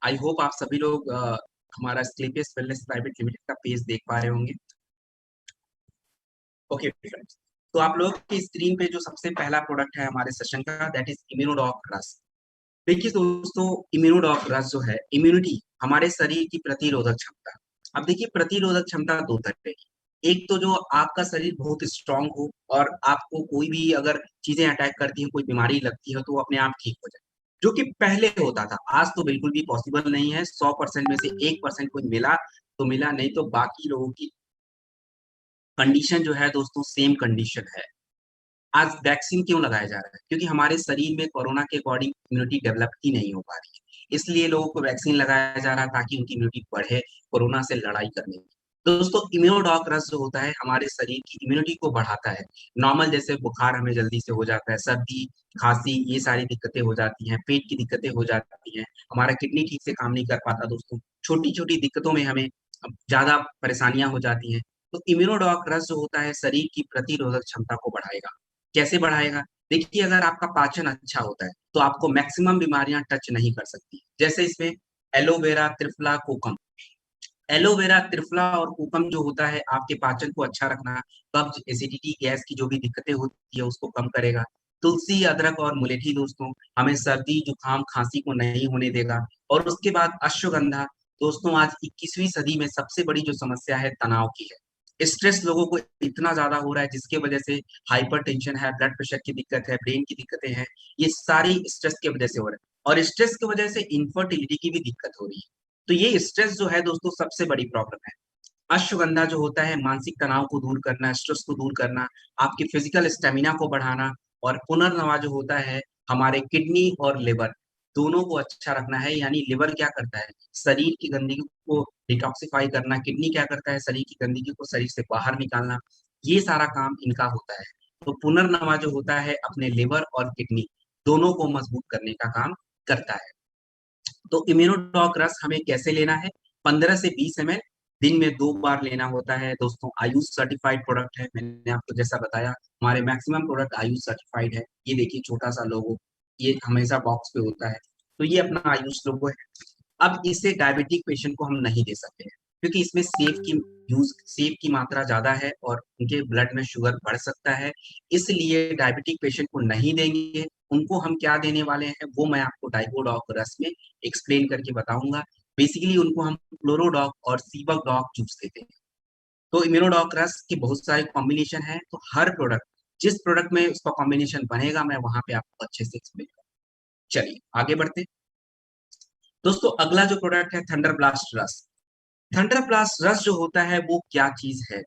I hope आप सभी लोग हमारा स्क्लेपियस वेलनेस प्राइवेट लिमिटेड का पेज देख पा रहे होंगे। ओके फ्रेंड्स, तो आप लोग की स्क्रीन पे जो सबसे पहला प्रोडक्ट है हमारे सेशन का, दैट इज इम्यूनोडॉक रस। देखिए दोस्तों, इम्यूनोडॉक रस जो है, इम्यूनिटी हमारे शरीर की प्रतिरोधक क्षमता। अब देखिए, प्रतिरोधक क्षमता दो तरह की। एक तो जो आपका शरीर बहुत स्ट्रांग हो और आपको कोई भी अगर चीजें अटैक करती हैं, कोई बीमारी लगती है, तो वो अपने आप ठीक हो जाए, जो कि पहले होता था। आज तो बिल्कुल भी पॉसिबल नहीं है। 100% में से 1% कोई मिला तो मिला, नहीं तो बाकी लोगों की कंडीशन जो है दोस्तों सेम कंडीशन है। आज वैक्सीन क्यों लगाया जा रहा है? क्योंकि हमारे शरीर में कोरोना के अकॉर्डिंग इम्यूनिटी डेवलप ही नहीं हो पा रही है, इसलिए लोगों को वैक्सीन लगाया जा रहा है ताकि उनकी इम्यूनिटी बढ़े कोरोना से लड़ाई करने की। दोस्तों, इम्यूनोडॉक रस जो होता है हमारे शरीर की इम्यूनिटी को बढ़ाता है। नॉर्मल जैसे बुखार हमें जल्दी से हो जाता है, सर्दी खांसी ये सारी दिक्कतें हो जाती हैं, पेट की दिक्कतें हो जाती हैं, हमारा किडनी ठीक से काम नहीं कर पाता दोस्तों, छोटी छोटी दिक्कतों में हमें ज्यादा परेशानियां हो जाती हैं। तो इम्यूनोडॉक रस जो होता है शरीर की प्रतिरोधक क्षमता को बढ़ाएगा। कैसे बढ़ाएगा? देखिए, अगर आपका पाचन अच्छा होता है तो आपको मैक्सिमम बीमारियां टच नहीं कर सकती। जैसे इसमें एलोवेरा, त्रिफला, कोकम। एलोवेरा, त्रिफला और कोकम जो होता है आपके पाचन को अच्छा रखना, कब्ज, एसिडिटी, गैस की जो भी दिक्कतें होती है उसको कम करेगा। तुलसी, अदरक और मुलेठी दोस्तों हमें सर्दी जुकाम खांसी को नहीं होने देगा। और उसके बाद अश्वगंधा। दोस्तों, आज 21वीं सदी में सबसे बड़ी जो समस्या है तनाव की है। स्ट्रेस लोगों को इतना ज्यादा हो रहा है जिसके वजह से हाइपर टेंशन है, ब्लड प्रेशर की दिक्कत है, ब्रेन की दिक्कतें हैं। ये सारी स्ट्रेस की वजह से हो रहा है, और स्ट्रेस की वजह से इनफर्टिलिटी की भी दिक्कत हो रही है। तो ये स्ट्रेस जो है दोस्तों सबसे बड़ी प्रॉब्लम है। अश्वगंधा जो होता है मानसिक तनाव को दूर करना, स्ट्रेस को दूर करना, आपके फिजिकल स्टेमिना को बढ़ाना, और पुनर्नवा जो होता है हमारे किडनी और लिवर दोनों को अच्छा रखना है। यानी लिवर क्या करता है? शरीर की गंदगी को डिटॉक्सिफाई करना। किडनी क्या करता है? शरीर की गंदगी को शरीर से बाहर निकालना। ये सारा काम इनका होता है। तो पुनर्नवा जो होता है अपने लिवर और किडनी दोनों को मजबूत करने का काम करता है। तो इम्यूनोटॉक रस हमें कैसे लेना है? 15 से 20 ml दिन में 2 बार लेना होता है दोस्तों। आयुष सर्टिफाइड प्रोडक्ट है, मैंने आपको जैसा बताया हमारे मैक्सिमम प्रोडक्ट आयुष सर्टिफाइड है। ये देखिए छोटा सा लोगो, ये हमेशा बॉक्स पे होता है, तो ये अपना आयुष लोगो है। अब इसे डायबिटिक पेशेंट को हम नहीं दे सकते हैं, क्योंकि इसमें सेब की मात्रा ज्यादा है और उनके ब्लड में शुगर बढ़ सकता है। इसलिए डायबिटिक पेशेंट को नहीं देंगे। उनको हम क्या देने वाले हैं वो मैं आपको डाइकोडॉक रस में एक्सप्लेन करके बताऊंगा। बेसिकली उनको हम क्लोरोडॉक और सीबकडॉक जूस देते हैं। तो इम्यूनोडॉक रस के बहुत सारे कॉम्बिनेशन है, तो हर प्रोडक्ट जिस प्रोडक्ट में उसका कॉम्बिनेशन बनेगा मैं वहां पे आपको अच्छे से एक्सप्लेन करूंगा। चलिए आगे बढ़ते हैं। दोस्तों, अगला जो प्रोडक्ट है थंडर ब्लास्ट रस। थंडर ब्लास्ट रस जो होता है वो क्या चीज है?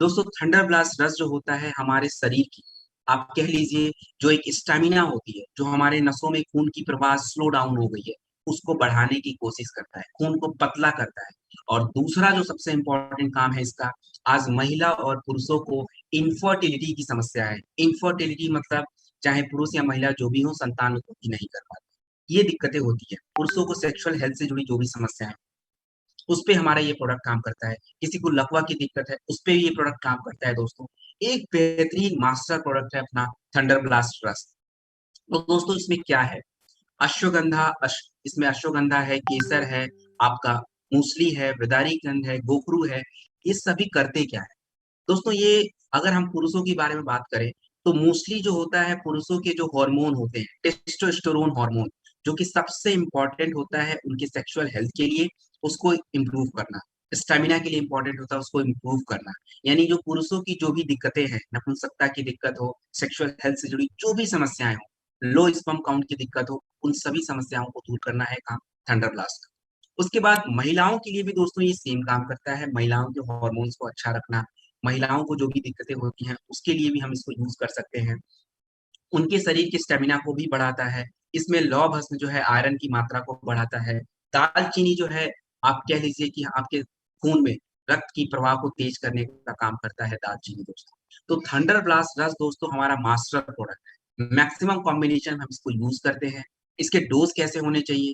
दोस्तों, थंडर ब्लास्ट रस जो होता है हमारे शरीर की, आप कह लीजिए जो एक स्टेमिना होती है, जो हमारे नसों में खून की प्रवाह स्लो डाउन हो गई है, उसको बढ़ाने की कोशिश करता है, खून को पतला करता है। और दूसरा जो सबसे इंपॉर्टेंट काम है इसका, आज महिला और पुरुषों को इनफर्टिलिटी की समस्या है। इनफर्टिलिटी मतलब चाहे पुरुष या महिला जो भी हो, संतान उत्पत्ति नहीं कर पाते, ये दिक्कतें होती है। पुरुषों को सेक्सुअल हेल्थ से जुड़ी जो भी समस्या है उस पे हमारा ये प्रोडक्ट काम करता है। किसी को लकवा की दिक्कत है उस पे ये प्रोडक्ट काम करता है दोस्तों। एक बेहतरीन मास्टर प्रोडक्ट है अपना थंडर ब्लास्ट रस। तो दोस्तों इसमें क्या है? अश्वगंधा इसमें अश्वगंधा है, केसर है, आपका मूसली है, वृदारी कंद है, गोखरू है। ये सभी करते क्या है दोस्तों? ये अगर हम पुरुषों के बारे में बात करें तो मूसली जो होता है पुरुषों के जो हार्मोन होते हैं, टेस्टोस्टेरोन हार्मोन, जो कि सबसे इंपॉर्टेंट होता है उनकी सेक्सुअल हेल्थ के लिए, उसको इम्प्रूव करना। स्टेमिना के लिए इंपॉर्टेंट होता है उसको इम्प्रूव करना। यानी जो पुरुषों की जो भी दिक्कतें हैं, नपुंसकता की दिक्कत हो, सेक्सुअल हेल्थ से जुड़ी जो भी समस्याएं हो, लो स्पर्म काउंट की दिक्कत हो, उन सभी समस्याओं को दूर करना है काम थंडर ब्लास्ट का। उसके बाद महिलाओं के लिए भी दोस्तों ये सेम काम करता है, महिलाओं के हार्मोन्स को अच्छा रखना, महिलाओं को जो भी दिक्कतें होती हैं उसके लिए भी हम इसको यूज कर सकते हैं। उनके शरीर के स्टेमिना को भी बढ़ाता है। इसमें लौ भस्म जो है आयरन की मात्रा को बढ़ाता है। दालचीनी जो है, आप कह लीजिए कि आपके खून में रक्त की प्रवाह को तेज करने का काम करता है दालचीनी दोस्तों। तो थंडर ब्लास्ट रस दोस्तों हमारा मास्टर प्रोडक्ट है। मैक्सिमम कॉम्बिनेशन हम इसको यूज करते हैं। इसके डोज कैसे होने चाहिए?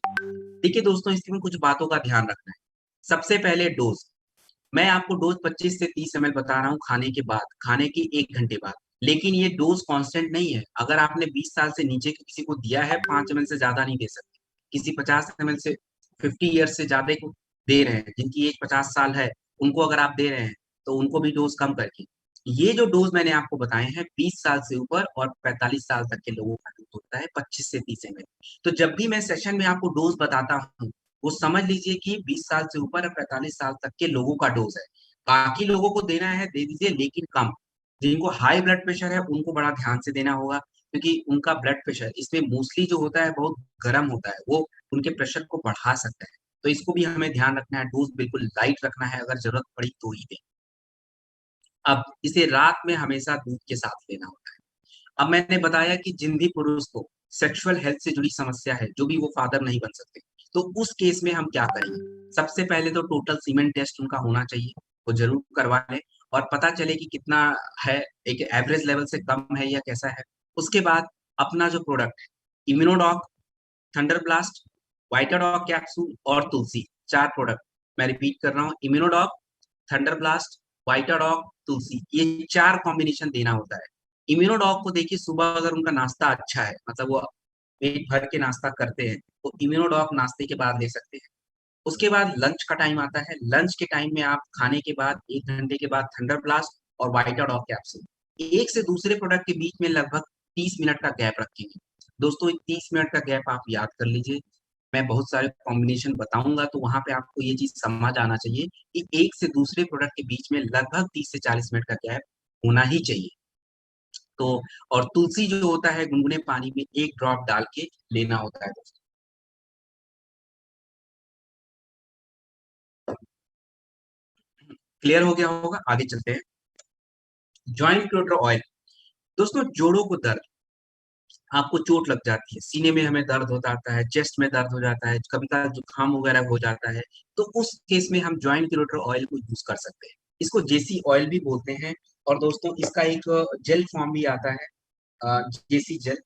देखिए दोस्तों, इसमें कुछ बातों का ध्यान रखना है। सबसे पहले डोज, मैं आपको डोज 25 से 30 ml बता रहा हूँ खाने के बाद, खाने के 1 घंटे बाद। लेकिन ये डोज कांस्टेंट नहीं है। अगर आपने 20 साल से नीचे के किसी को दिया है 5 ml से ज्यादा नहीं दे सकते, किसी 50 ml से 50 ईयर्स से ज्यादा को दे रहे हैं, जिनकी एज 50 साल है, उनको अगर आप दे रहे हैं तो उनको भी डोज कम करके, ये जो डोज मैंने आपको बताए हैं 20 साल से ऊपर और 45 साल तक के लोगों का डोज होता है 25 से 30 ml। तो जब भी मैं सेशन में आपको डोज बताता हूँ, वो समझ लीजिए कि 20 साल से ऊपर और 45 साल तक के लोगों का डोज है। बाकी लोगों को देना है दे दीजिए, लेकिन कम। जिनको हाई ब्लड प्रेशर है उनको बड़ा ध्यान से देना होगा, क्योंकि उनका ब्लड प्रेशर इसमें मोस्टली जो होता है बहुत गर्म होता है, वो उनके प्रेशर को बढ़ा सकता है। तो इसको भी हमें ध्यान रखना है, डोज बिल्कुल लाइट रखना है, अगर जरूरत पड़ी तो ही दें। अब इसे रात में हमेशा दूध के साथ लेना होता है। अब मैंने बताया कि जिन भी पुरुष को सेक्सुअल हेल्थ से जुड़ी समस्या है, जो भी वो फादर नहीं बन सकते, तो उस केस में हम क्या करेंगे? सबसे पहले तो टोटल सीमेंट टेस्ट उनका होना चाहिए, वो जरूर करवा लें और पता चले कि कितना है, एक एवरेज लेवल से कम है या कैसा है। उसके बाद अपना जो प्रोडक्ट है, इम्यूनोडॉक, थंडर ब्लास्ट, वाइटाडॉक कैप्सूल और तुलसी, 4 प्रोडक्ट। मैं रिपीट कर रहा हूँ, इम्यूनोडॉक, थंडर ब्लास्ट, वाइटाडॉक, तुलसी, ये 4 कॉम्बिनेशन देना होता है। इम्यूनोडॉक को देखिए, सुबह अगर उनका नाश्ता अच्छा है, मतलब वो पेट भर के नाश्ता करते हैं, तो इम्यूनोडॉक नाश्ते के बाद ले सकते हैं। उसके बाद लंच का टाइम आता है, लंच के टाइम में आप खाने के बाद 1 घंटे के बाद थंडर ब्लास्ट और वाइटाडॉक कैप्सूल, एक से दूसरे प्रोडक्ट के बीच में लगभग 30 मिनट का गैप रखेंगे। दोस्तों 30 मिनट का गैप आप याद कर लीजिए। मैं बहुत सारे कॉम्बिनेशन बताऊंगा, तो वहां पे आपको ये चीज समझ आना चाहिए कि एक से दूसरे प्रोडक्ट के बीच में लगभग 30 से 40 मिनट का गैप होना ही चाहिए। तो और तुलसी जो होता है, गुनगुने पानी में 1 ड्रॉप डाल के लेना होता है दोस्तों। क्लियर हो गया होगा, आगे चलते हैं। ज्वाइंट क्लोटर ऑयल। दोस्तों जोड़ों को दर्द, आपको चोट लग जाती है, सीने में हमें दर्द होता आता है, चेस्ट में दर्द हो जाता है, कभी कभार जुकाम वगैरह हो जाता है, तो उस केस में हम ज्वाइंट क्लोटर ऑयल को यूज कर सकते हैं। इसको जेसी ऑयल भी बोलते हैं। और दोस्तों इसका एक जेल फॉर्म भी आता है, जेसी जेल।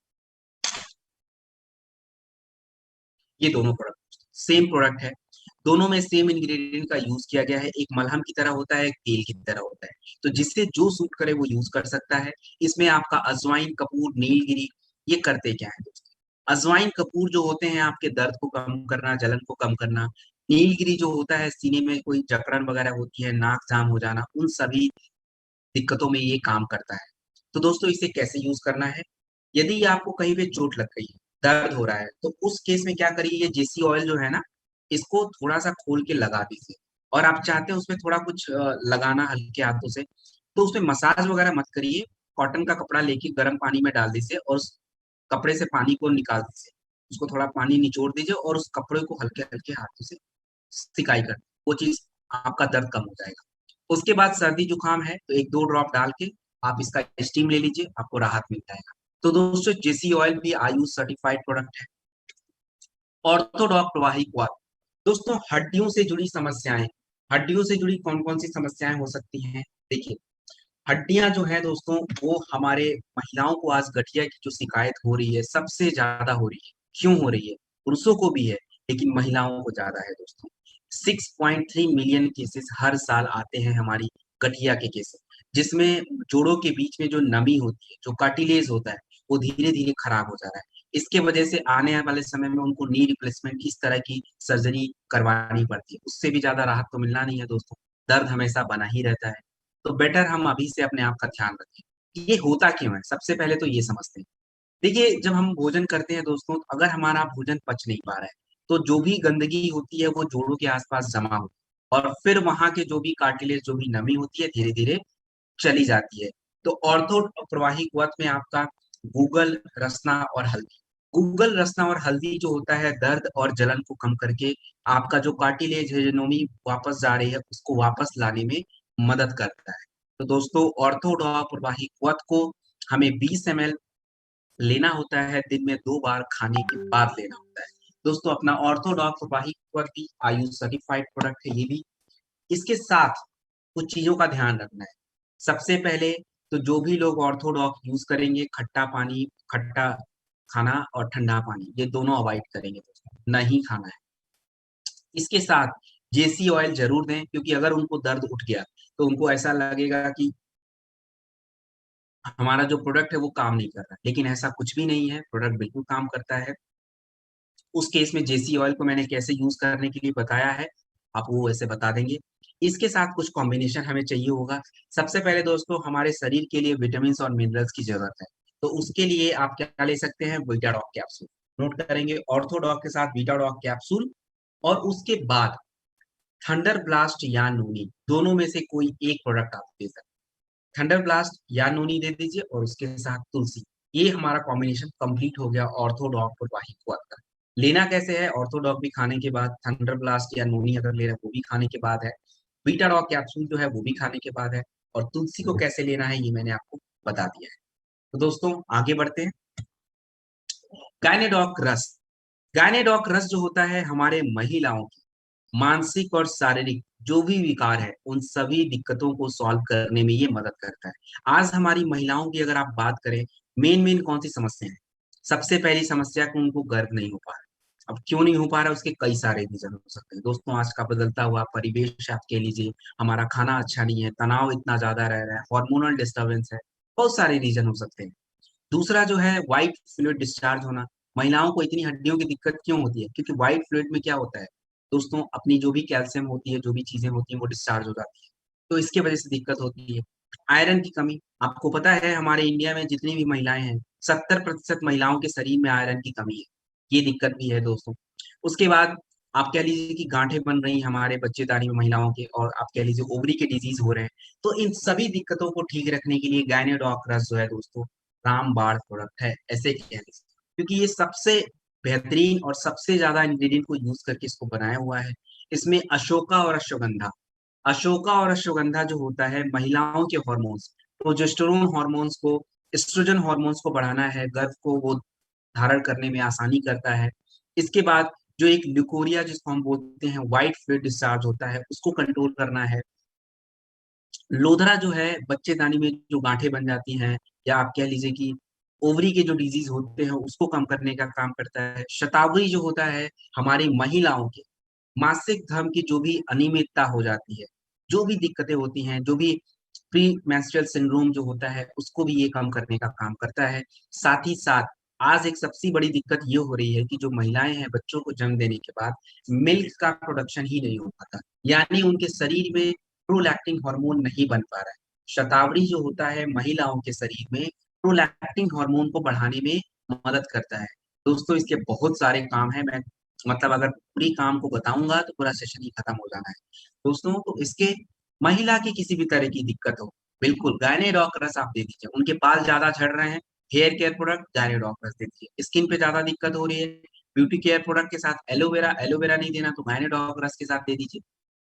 ये दोनों प्रोडक्ट सेम प्रोडक्ट है, दोनों में सेम इंग्रेडिएंट का यूज किया गया है। एक मलहम की तरह होता है, एक तेल की तरह होता है, तो जिससे जो सूट करे वो यूज कर सकता है। इसमें आपका अजवाइन, कपूर, नीलगिरी, ये करते क्या है दोस्तों? अजवाइन, कपूर जो होते हैं आपके दर्द को कम करना, जलन को कम करना। नीलगिरी जो होता है सीने में कोई जकड़न वगैरह होती है, नाक जाम हो जाना, उन सभी दिक्कतों में ये काम करता है। तो दोस्तों इसे कैसे यूज करना है? यदि आपको कहीं पे चोट लग गई है, दर्द हो रहा है, तो उस केस में क्या करिए, ये जेसी ऑयल जो है ना, इसको थोड़ा सा खोल के लगा दीजिए। और आप चाहते हैं उसमें थोड़ा कुछ लगाना हल्के हाथों से, तो उसमें मसाज वगैरह मत करिए। कॉटन का कपड़ा लेके गर्म पानी में डाल दीजिए और उस कपड़े से पानी को निकाल दीजिए। उसको थोड़ा पानी निचोड़ दीजिए और उस कपड़े को हल्के हल्के हाथों से सिकाई कर, वो चीज आपका दर्द कम हो जाएगा। उसके बाद सर्दी जुकाम है तो 1-2 ड्रॉप डाल के आप इसका स्टीम ले लीजिए, आपको राहत मिल जाएगा। तो दोस्तों जेसी ऑयल भी आयुष सर्टिफाइड प्रोडक्ट है। ऑर्थोडॉक प्रवाही क्वाथ। दोस्तों हड्डियों से जुड़ी समस्याएं, हड्डियों से जुड़ी कौन कौन सी समस्याएं हो सकती हैं? देखिए, हड्डियां जो है दोस्तों, वो हमारे महिलाओं को आज गठिया की जो शिकायत हो रही है सबसे ज्यादा हो रही है। क्यों हो रही है? पुरुषों को भी है, लेकिन महिलाओं को ज्यादा है दोस्तों। 6.3 मिलियन केसेस हर साल आते हैं हमारी गठिया के केसेस, जिसमें जोड़ों के बीच में जो नमी होती है, जो कार्टिलेज होता है, वो धीरे धीरे खराब हो जा रहा है। इसके वजह से आने वाले समय में उनको नी रिप्लेसमेंट, इस तरह की सर्जरी करवानी पड़ती है। उससे भी ज्यादा राहत तो मिलना नहीं है दोस्तों, दर्द हमेशा बना ही रहता है। तो बेटर हम अभी से अपने आप का ध्यान रखें। ये होता क्यों है, सबसे पहले तो ये समझते हैं। देखिए जब हम भोजन करते हैं दोस्तों, तो अगर हमारा भोजन पच नहीं पा रहा है, तो जो भी गंदगी होती है वो जोड़ों के आसपास जमा होती है, और फिर वहां के जो भी कार्टिलेज, जो भी नमी होती है, धीरे धीरे चली जाती है। तो ऑर्थो प्रवाही कुवत में आपका गूगल, रसना और हल्दी। गूगल, रसना और हल्दी जो होता है, दर्द और जलन को कम करके आपका जो कार्टिलेज है, जो नमी वापस जा रही है, उसको वापस लाने में मदद करता है। तो दोस्तों ऑर्थोडॉक प्रवाही कुवत को हमें 20 ml लेना होता है, दिन में 2 बार खाने के बाद लेना होता है। दोस्तों अपना ऑर्थोडॉक्स वाही पर भी आयुष सर्टिफाइड प्रोडक्ट है ये भी। इसके साथ कुछ चीजों का ध्यान रखना है। सबसे पहले तो जो भी लोग ऑर्थोडॉक्स यूज करेंगे, खट्टा पानी, खट्टा खाना और ठंडा पानी, ये दोनों अवॉइड करेंगे दोस्तों, नहीं खाना है। इसके साथ जेसी ऑयल जरूर दें, क्योंकि अगर उनको दर्द उठ गया तो उनको ऐसा लगेगा कि हमारा जो प्रोडक्ट है वो काम नहीं कर रहा, लेकिन ऐसा कुछ भी नहीं है, प्रोडक्ट बिल्कुल काम करता है। उस केस में जेसी ऑयल को मैंने कैसे यूज करने के लिए बताया है, आप वो वैसे बता देंगे। इसके साथ कुछ कॉम्बिनेशन हमें चाहिए होगा। सबसे पहले दोस्तों हमारे शरीर के लिए विटामिन और मिनरल्स की जरूरत है, तो उसके लिए आप क्या ले सकते हैं, बीटाडॉक कैप्सूल। नोट करेंगे, ऑर्थोडॉक के साथ बीटाडॉक कैप्सूल, और उसके बाद थंडर ब्लास्ट या नोनी, दोनों में से कोई एक प्रोडक्ट आप दे सकते हैं। थंडर ब्लास्ट या नोनी दे दीजिए और उसके साथ तुलसी। ये हमारा कॉम्बिनेशन कंप्लीट हो गया ऑर्थोडॉक और वाही क्वाद का। लेना कैसे है, ऑर्थोडॉक भी खाने के बाद, थंडर ब्लास्ट या नोनी अगर ले रहे हैं वो भी खाने के बाद है, बीटाडॉक कैप्सूल जो है वो भी खाने के बाद है, और तुलसी को कैसे लेना है ये मैंने आपको बता दिया है। तो दोस्तों आगे बढ़ते हैं। गायनेडॉक रस। गायनेडॉक रस जो होता है हमारे महिलाओं की मानसिक और शारीरिक जो भी विकार है उन सभी दिक्कतों को सॉल्व करने में ये मदद करता है। आज हमारी महिलाओं की अगर आप बात करें, मेन मेन कौन सी समस्या है, सबसे पहली समस्या कि उनको गर्भ नहीं हो पा रहा। अब क्यों नहीं हो पा रहा, उसके कई सारे रीजन हो सकते हैं दोस्तों। आज का बदलता हुआ परिवेश आप कह लीजिए, हमारा खाना अच्छा नहीं है, तनाव इतना ज्यादा रह रहा है, हार्मोनल डिस्टर्बेंस है, बहुत सारे रीजन हो सकते हैं। दूसरा जो है व्हाइट फ्लूइड डिस्चार्ज होना। महिलाओं को इतनी हड्डियों की दिक्कत क्यों होती है, क्योंकि व्हाइट फ्लूइड में क्या होता है दोस्तों, अपनी जो भी कैल्शियम होती है, जो भी चीजें होती है वो डिस्चार्ज हो जाती है, तो इसके वजह से दिक्कत होती है। आयरन की कमी, आपको पता है हमारे इंडिया में जितनी भी महिलाएं हैं 70% महिलाओं के शरीर में आयरन की कमी है, ये दिक्कत भी है दोस्तों। उसके बाद आप कह लीजिए कि गांठें बन रही हैं हमारे बच्चेदानी में महिलाओं के, और आप कह लीजिए ओवरी के डिजीज हो रहे हैं। तो इन सभी दिक्कतों को ठीक रखने के लिए गायनेडॉक रस जो है दोस्तों रामबाण प्रोडक्ट है, ऐसे कह लीजिए, क्योंकि ये सबसे बेहतरीन और सबसे ज्यादा इंग्रेडिएंट को यूज करके इसको बनाया हुआ है। इसमें अशोका और अश्वगंधा, अशोका और अश्वगंधा जो होता है महिलाओं के हॉर्मोन्स, प्रोजेस्टेरोन हॉर्मोन्स को, एस्ट्रोजन हॉर्मोन्स को बढ़ाना है, गर्भ को वो धारण करने में आसानी करता है। इसके बाद जो एक ल्यूकोरिया जिसको हम बोलते हैं व्हाइट फ्लूइड डिस्चार्ज होता है उसको कंट्रोल करना है। लोधरा जो है बच्चेदानी में जो गांठें बन जाती हैं, या आप कह लीजिए कि ओवरी के जो डिजीज होते हैं उसको कम करने का काम करता है। शतावरी जो होता है हमारी महिलाओं के मासिक धर्म की जो भी अनियमितता हो जाती है, जो भी दिक्कतें होती हैं, जो भी प्री मेंस्ट्रुअल सिंड्रोम जो होता है उसको भी ये कम करने का काम करता है। साथ ही साथ आज एक सबसे बड़ी दिक्कत ये हो रही है कि जो महिलाएं हैं बच्चों को जन्म देने के बाद मिल्क का प्रोडक्शन ही नहीं हो पाता, यानी उनके शरीर में प्रोलैक्टिन हार्मोन नहीं बन पा रहा है। शतावरी जो होता है महिलाओं के शरीर में प्रोलैक्टिन हार्मोन को बढ़ाने में मदद करता है। दोस्तों इसके बहुत सारे काम हैं, मैं मतलब अगर पूरी काम को बताऊंगा तो पूरा सेशन ही खत्म हो जाना है दोस्तों। तो इसके महिला की किसी भी तरह की दिक्कत हो, बिल्कुल गायनेडॉक रस आप दे दीजिए। उनके बाल ज्यादा झड़ रहे हैं, हेयर केयर प्रोडक्ट गायनेडॉक रस दे दीजिए। स्किन पे ज्यादा दिक्कत हो रही है, ब्यूटी केयर प्रोडक्ट के साथ एलोवेरा, एलोवेरा नहीं देना तो गायनेडॉक रस के साथ दे दीजिए।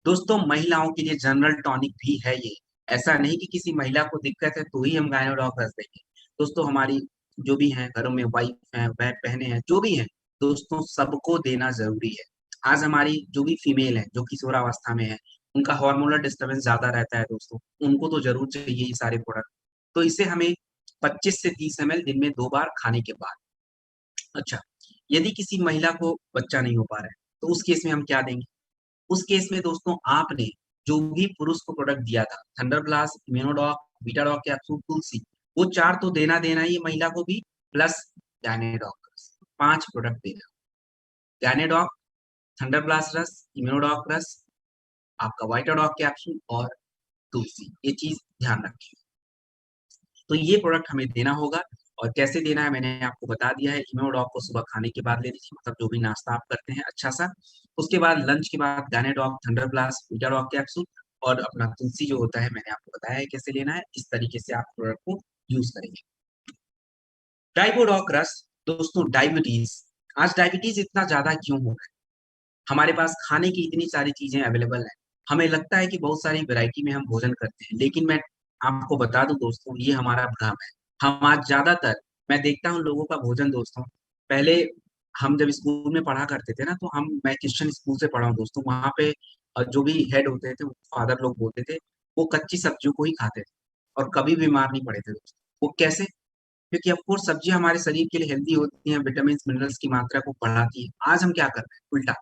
दोस्तों महिलाओं के लिए जनरल टॉनिक भी है ये, ऐसा नहीं कि किसी महिला को दिक्कत है तो ही हम गायनेडॉक रस देंगे। दोस्तों हमारी जो भी हैं घरों में वाइफ हैं, बहनें हैं, जो भी हैं दोस्तों, सबको देना जरूरी है। आज हमारी जो भी फीमेल है जो किशोरावस्था में है, उनका हार्मोनल डिस्टर्बेंस ज्यादा रहता है दोस्तों, उनको तो जरूर चाहिए ये सारे प्रोडक्ट। तो इसे हमें 25 से 30 ml दिन में 2 बार खाने के बाद। अच्छा, यदि किसी महिला को बच्चा नहीं हो पा रहा है तो उस केस में हम क्या देंगे, उस केस में दोस्तों आपने जो भी पुरुष को प्रोडक्ट दिया था, थंडर ब्लास्ट, इम्यूनोडॉक, बीटाडॉक कैप्सूल, तुलसी, वो 4 तो देना देना ही है महिला को भी, प्लस गैनेडॉक, 5 प्रोडक्ट देना। गैनेडॉक, थंडर ब्लास्ट रस, इम्यूनोडॉक रस, आपका वाइटाडॉक कैप्सूल और तुलसी, ये चीज ध्यान रखिए। तो ये प्रोडक्ट हमें देना होगा, और कैसे देना है मैंने आपको बता दिया है। इम्यूनोडॉक को सुबह खाने के बाद ले लीजिए, मतलब जो भी नाश्ता आप करते हैं अच्छा सा। उसके बाद लंच के बाद गायनेडॉक, थंडर ब्लास्ट, बीटाडॉक कैप्सूल, और अपना तुलसी जो होता है मैंने आपको बताया है कैसे लेना है। इस तरीके से आप प्रोडक्ट को यूज करेंगे। डाइबोडॉक रस। दोस्तों डायबिटीज, आज डायबिटीज इतना ज्यादा क्यों हो रहा है, हमारे पास खाने की इतनी सारी चीजें अवेलेबल है, हमें लगता है कि बहुत सारी वैरायटी में हम भोजन करते हैं, लेकिन मैं आपको बता दूं दोस्तों ये हमारा भ्रम है। हम आज ज्यादातर, मैं देखता हूँ लोगों का भोजन दोस्तों, पहले हम जब स्कूल में पढ़ा करते थे ना, तो मैं क्रिश्चियन स्कूल से पढ़ा हूँ दोस्तों, वहां पे जो भी हेड होते थे, फादर लोग बोलते थे, वो कच्ची सब्जियों को ही खाते थे और कभी बीमार नहीं पड़े थे दोस्तों। वो कैसे, क्योंकि ऑफकोर्स सब्जियां हमारे शरीर के लिए हेल्दी होती हैं, विटामिन मिनरल्स की मात्रा को बढ़ाती है। आज हम क्या कर रहे हैं उल्टा,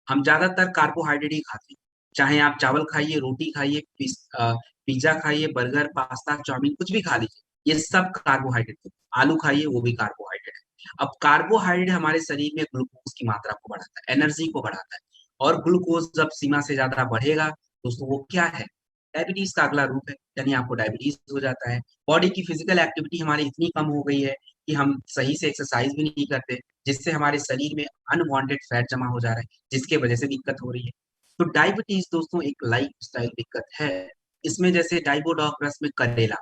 हम ज्यादातर कार्बोहाइड्रेट ही खाते हैं। चाहे आप चावल खाइए, रोटी खाइए, पिज्जा खाइए, बर्गर, पास्ता, चाउमीन, कुछ भी खा लीजिए, ये सब कार्बोहाइड्रेट है। आलू खाइए, वो भी कार्बोहाइड्रेट है। अब कार्बोहाइड्रेट हमारे शरीर में ग्लूकोज की मात्रा को बढ़ाता है, एनर्जी को बढ़ाता है, और ग्लूकोज जब सीमा से ज्यादा बढ़ेगा दोस्तों वो क्या है, डायबिटीज का अगला रूप है, यानी आपको डायबिटीज हो जाता है। बॉडी की फिजिकल एक्टिविटी हमारी इतनी कम हो गई है कि हम सही से एक्सरसाइज भी नहीं करते, जिससे हमारे शरीर में अनवांटेड फैट जमा हो जा रहा है, जिसके वजह से दिक्कत हो रही है। तो डायबिटीज दोस्तों एक लाइफ स्टाइल दिक्कत है। इसमें जैसे डाइबोडोक्रास में करेला,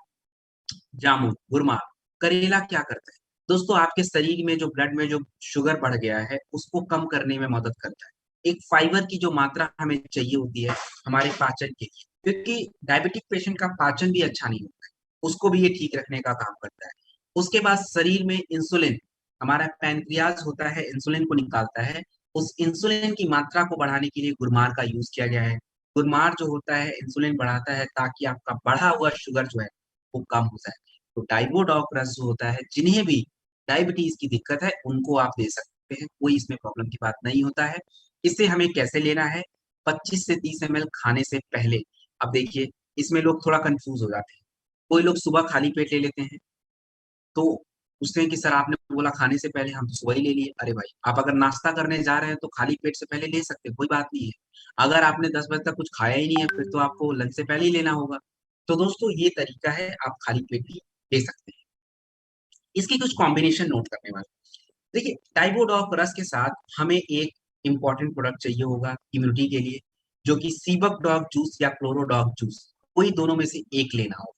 जामुन, गुरमा, करेला क्या करता है दोस्तों, आपके शरीर में जो ब्लड में जो शुगर बढ़ गया है उसको कम करने में मदद करता है। एक फाइबर की जो मात्रा हमें चाहिए होती है हमारे पाचन के लिए, क्योंकि डायबिटिक पेशेंट का पाचन भी अच्छा नहीं होता है, उसको भी ये ठीक रखने का काम करता है। उसके बाद शरीर में इंसुलिन, हमारा पैनक्रियाज होता है इंसुलिन को निकालता है, उस इंसुलिन की मात्रा को बढ़ाने के लिए गुरमार का यूज किया गया है। गुरमार जो होता है इंसुलिन बढ़ाता है ताकि आपका बढ़ा हुआ शुगर जो है वो कम हो जाए। तो डाइबोडोक्रास जो होता है, जिन्हें भी डायबिटीज की दिक्कत है उनको आप दे सकते हैं, कोई इसमें प्रॉब्लम की बात नहीं होता है। इसे हमें कैसे लेना है, 25 से 30 ml खाने से पहले। अब देखिए इसमें लोग थोड़ा कंफ्यूज हो जाते हैं, कोई लोग सुबह खाली पेट ले लेते हैं, तो पूछते हैं कि सर आपने बोला खाने से पहले, हम तो सुबह ही ले लिए। अरे भाई, आप अगर नाश्ता करने जा रहे हैं तो खाली पेट से पहले ले सकते हैं, कोई बात नहीं है। अगर आपने 10 बजे तक कुछ खाया ही नहीं है फिर तो आपको लंच से पहले ही लेना होगा। तो दोस्तों ये तरीका है, आप खाली पेट भी ले सकते हैं। इसकी कुछ कॉम्बिनेशन नोट करने वाले, देखिए डाइबोडॉक रस के साथ हमें एक इंपॉर्टेंट प्रोडक्ट चाहिए होगा इम्यूनिटी के लिए, जो कि सीबक जूस या क्लोरोडॉग जूस, कोई दोनों में से एक लेना होगा।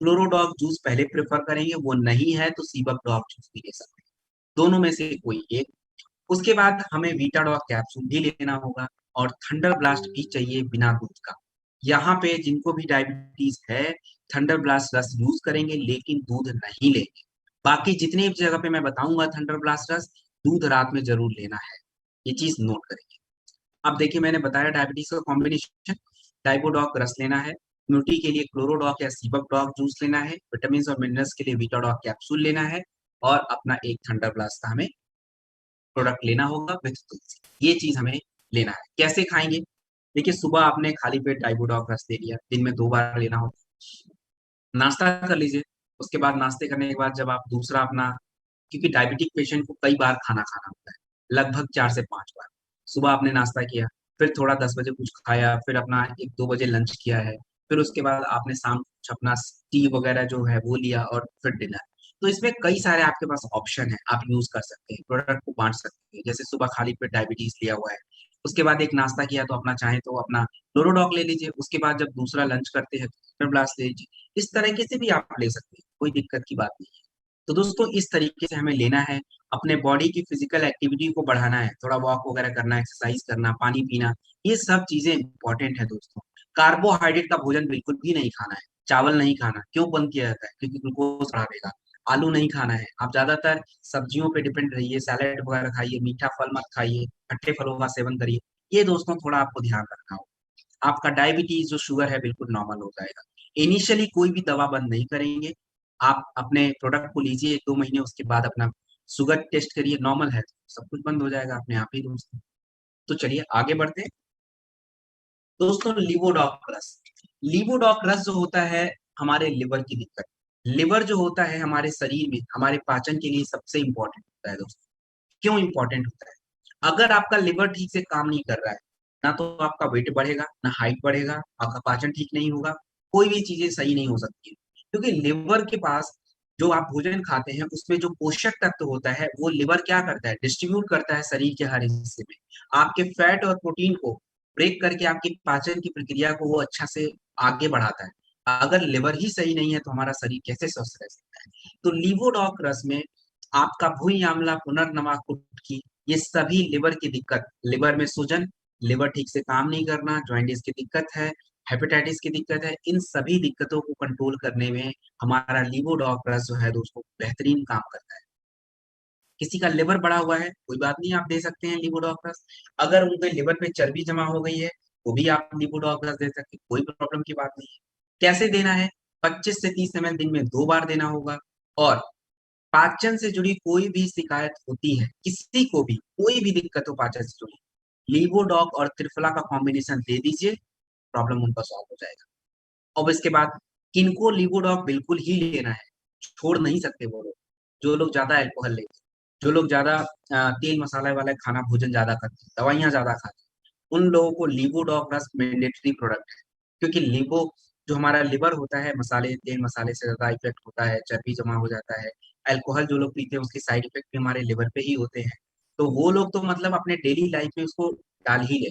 क्लोरोडॉग जूस पहले प्रेफर करेंगे, वो नहीं है तो सीबक डॉग जूस भी ले सकते हैं, दोनों में से कोई एक। उसके बाद हमें वीटाडॉग कैप्सूल भी लेना होगा, और थंडर ब्लास्ट भी चाहिए बिना दूध का। यहाँ पे जिनको भी डायबिटीज है थंडर ब्लास्ट रस यूज करेंगे लेकिन दूध नहीं लेंगे। बाकी जितने भी जगह पे मैं बताऊंगा थंडर ब्लास्ट रस, दूध रात में जरूर लेना है, ये चीज नोट करेंगे। अब देखिए मैंने बताया डायबिटीज का कॉम्बिनेशन, डाइबोडॉक रस लेना है, इम्यूनिटी के लिए क्लोरोडॉक या सीबक डॉग जूस लेना है, विटामिन और मिनरल्स के लिए वीटाडॉक कैप्सूल लेना है, और अपना एक थंडर ब्लास्ट का हमें प्रोडक्ट लेना होगा विथ तुलसी। ये चीज हमें लेना है। कैसे खाएंगे, देखिए सुबह आपने खाली पेट डाइबोडॉक रस ले लिया, दिन में 2 बार लेना होगा, नाश्ता कर लीजिए। उसके बाद नाश्ते करने के बाद जब आप दूसरा अपना, क्योंकि डायबिटिक पेशेंट को कई बार खाना खाना होता है, लगभग 4 से 5 बार। सुबह आपने नाश्ता किया, फिर थोड़ा 10 बजे कुछ खाया, फिर अपना 1-2 बजे लंच किया है, फिर उसके बाद आपने शाम कुछ अपना टी वगैरह जो है वो लिया, और फिर डिनर। तो इसमें कई सारे आपके पास ऑप्शन है, आप यूज कर सकते हैं, प्रोडक्ट को बांट सकते हैं। जैसे सुबह खाली पेट डायबिटीज लिया हुआ है, उसके बाद एक नाश्ता किया तो अपना चाहे तो अपना क्लोरोडॉक ले लीजिए, उसके बाद जब दूसरा लंच करते हैं तो ब्लास्ट ले लीजिए। इस तरीके से भी आप ले सकते हैं, कोई दिक्कत की बात नहीं है। तो दोस्तों इस तरीके से हमें लेना है, अपने बॉडी की फिजिकल एक्टिविटी को बढ़ाना है, थोड़ा वॉक वगैरह करना, एक्सरसाइज करना, पानी पीना, ये सब चीजें इंपॉर्टेंट है दोस्तों। कार्बोहाइड्रेट का भोजन बिल्कुल भी नहीं खाना है, चावल नहीं खाना, क्यों बंद किया जाता है, क्योंकि ग्लूकोज बढ़ाएगा। आलू नहीं खाना है, आप ज्यादातर सब्जियों पे डिपेंड रहिए, सैलेड वगैरह खाइए, मीठा फल मत खाइए, खट्टे फलों का सेवन करिए। ये दोस्तों थोड़ा आपको ध्यान रखना होगा, आपका डायबिटीज जो शुगर है बिल्कुल नॉर्मल हो जाएगा। इनिशियली कोई भी दवा बंद नहीं करेंगे, आप अपने प्रोडक्ट को लीजिए 1-2 महीने, उसके बाद अपना शुगर टेस्ट करिए, नॉर्मल है तो सब कुछ बंद हो जाएगा अपने आप ही दोस्तों। तो चलिए आगे बढ़ते हैं दोस्तों। लिवोडॉक रस जो होता है हमारे लिवर की दिक्कत, लिवर जो होता है हमारे शरीर में हमारे पाचन के लिए सबसे इंपॉर्टेंट होता है दोस्तों। क्यों इंपॉर्टेंट होता है, अगर आपका लिवर ठीक से काम नहीं कर रहा है, ना तो आपका वेट बढ़ेगा ना हाइट बढ़ेगा, आपका पाचन ठीक नहीं होगा, कोई भी चीजें सही नहीं हो सकती है। क्योंकि लिवर के पास जो आप भोजन खाते हैं उसमें जो पोषक तत्व होता है वो लिवर क्या करता है, डिस्ट्रीब्यूट करता है शरीर के हर हिस्से में, आपके फैट और प्रोटीन को ब्रेक करके आपकी पाचन की प्रक्रिया को वो अच्छा से आगे बढ़ाता है। अगर लिवर ही सही नहीं है तो हमारा शरीर कैसे स्वस्थ रह सकता है। तो लीवोडॉक रस में आपका भूई आंवला, पुनर्नवा कुटकी, ये सभी लिवर की दिक्कत, लिवर में सूजन, लिवर ठीक से काम नहीं करना, जॉइंटिस की दिक्कत है, हेपेटाइटिस की दिक्कत है, इन सभी दिक्कतों को कंट्रोल करने में हमारा लीवोडॉक रस जो है दोस्तों बेहतरीन काम करता है। किसी का लिवर बढ़ा हुआ है, कोई बात नहीं, आप दे सकते हैं लिवोडॉक रस। अगर उनके लिवर पे चर्बी जमा हो गई है वो भी आप लिवोडॉक रस दे सकते हैं, कोई प्रॉब्लम की बात नहीं है। कैसे देना है, 25 से 30 ml दिन में 2 बार देना होगा। और पाचन से जुड़ी कोई भी शिकायत होती है, किसी को भी कोई भी दिक्कत हो पाचन से जुड़ी, लीवोडॉक और त्रिफला का कॉम्बिनेशन दे दीजिए, प्रॉब्लम उनका सॉल्व हो जाएगा। अब इसके बाद किनको लीवोडॉक बिल्कुल ही लेना है, छोड़ नहीं सकते वो लोग, जो लोग ज्यादा अल्कोहल लेते हैं, जो लोग ज्यादा तेल मसाला वाला खाना भोजन ज्यादा करते हैं, दवाइयां ज्यादा खाते हैं, उन लोगों को लीवोडॉग रस्क मैंडेटरी प्रोडक्ट है। क्योंकि लीवो जो हमारा लिवर होता है, मसाले तेल मसाले से ज्यादा इफेक्ट होता है, चर्बी जमा हो जाता है। अल्कोहल जो लोग पीते हैं उसके साइड इफेक्ट भी हमारे लिवर पे ही होते हैं। तो वो लोग तो मतलब अपने डेली लाइफ में उसको डाल ही ले।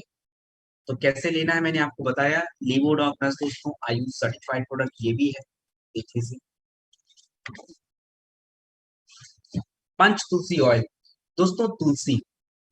तो कैसे लेना है मैंने आपको बताया। लीवोडॉग रस्क दोस्तों आयुष सर्टिफाइड प्रोडक्ट ये भी है। देखिए से पंच तुलसी ऑयल। दोस्तों तुलसी,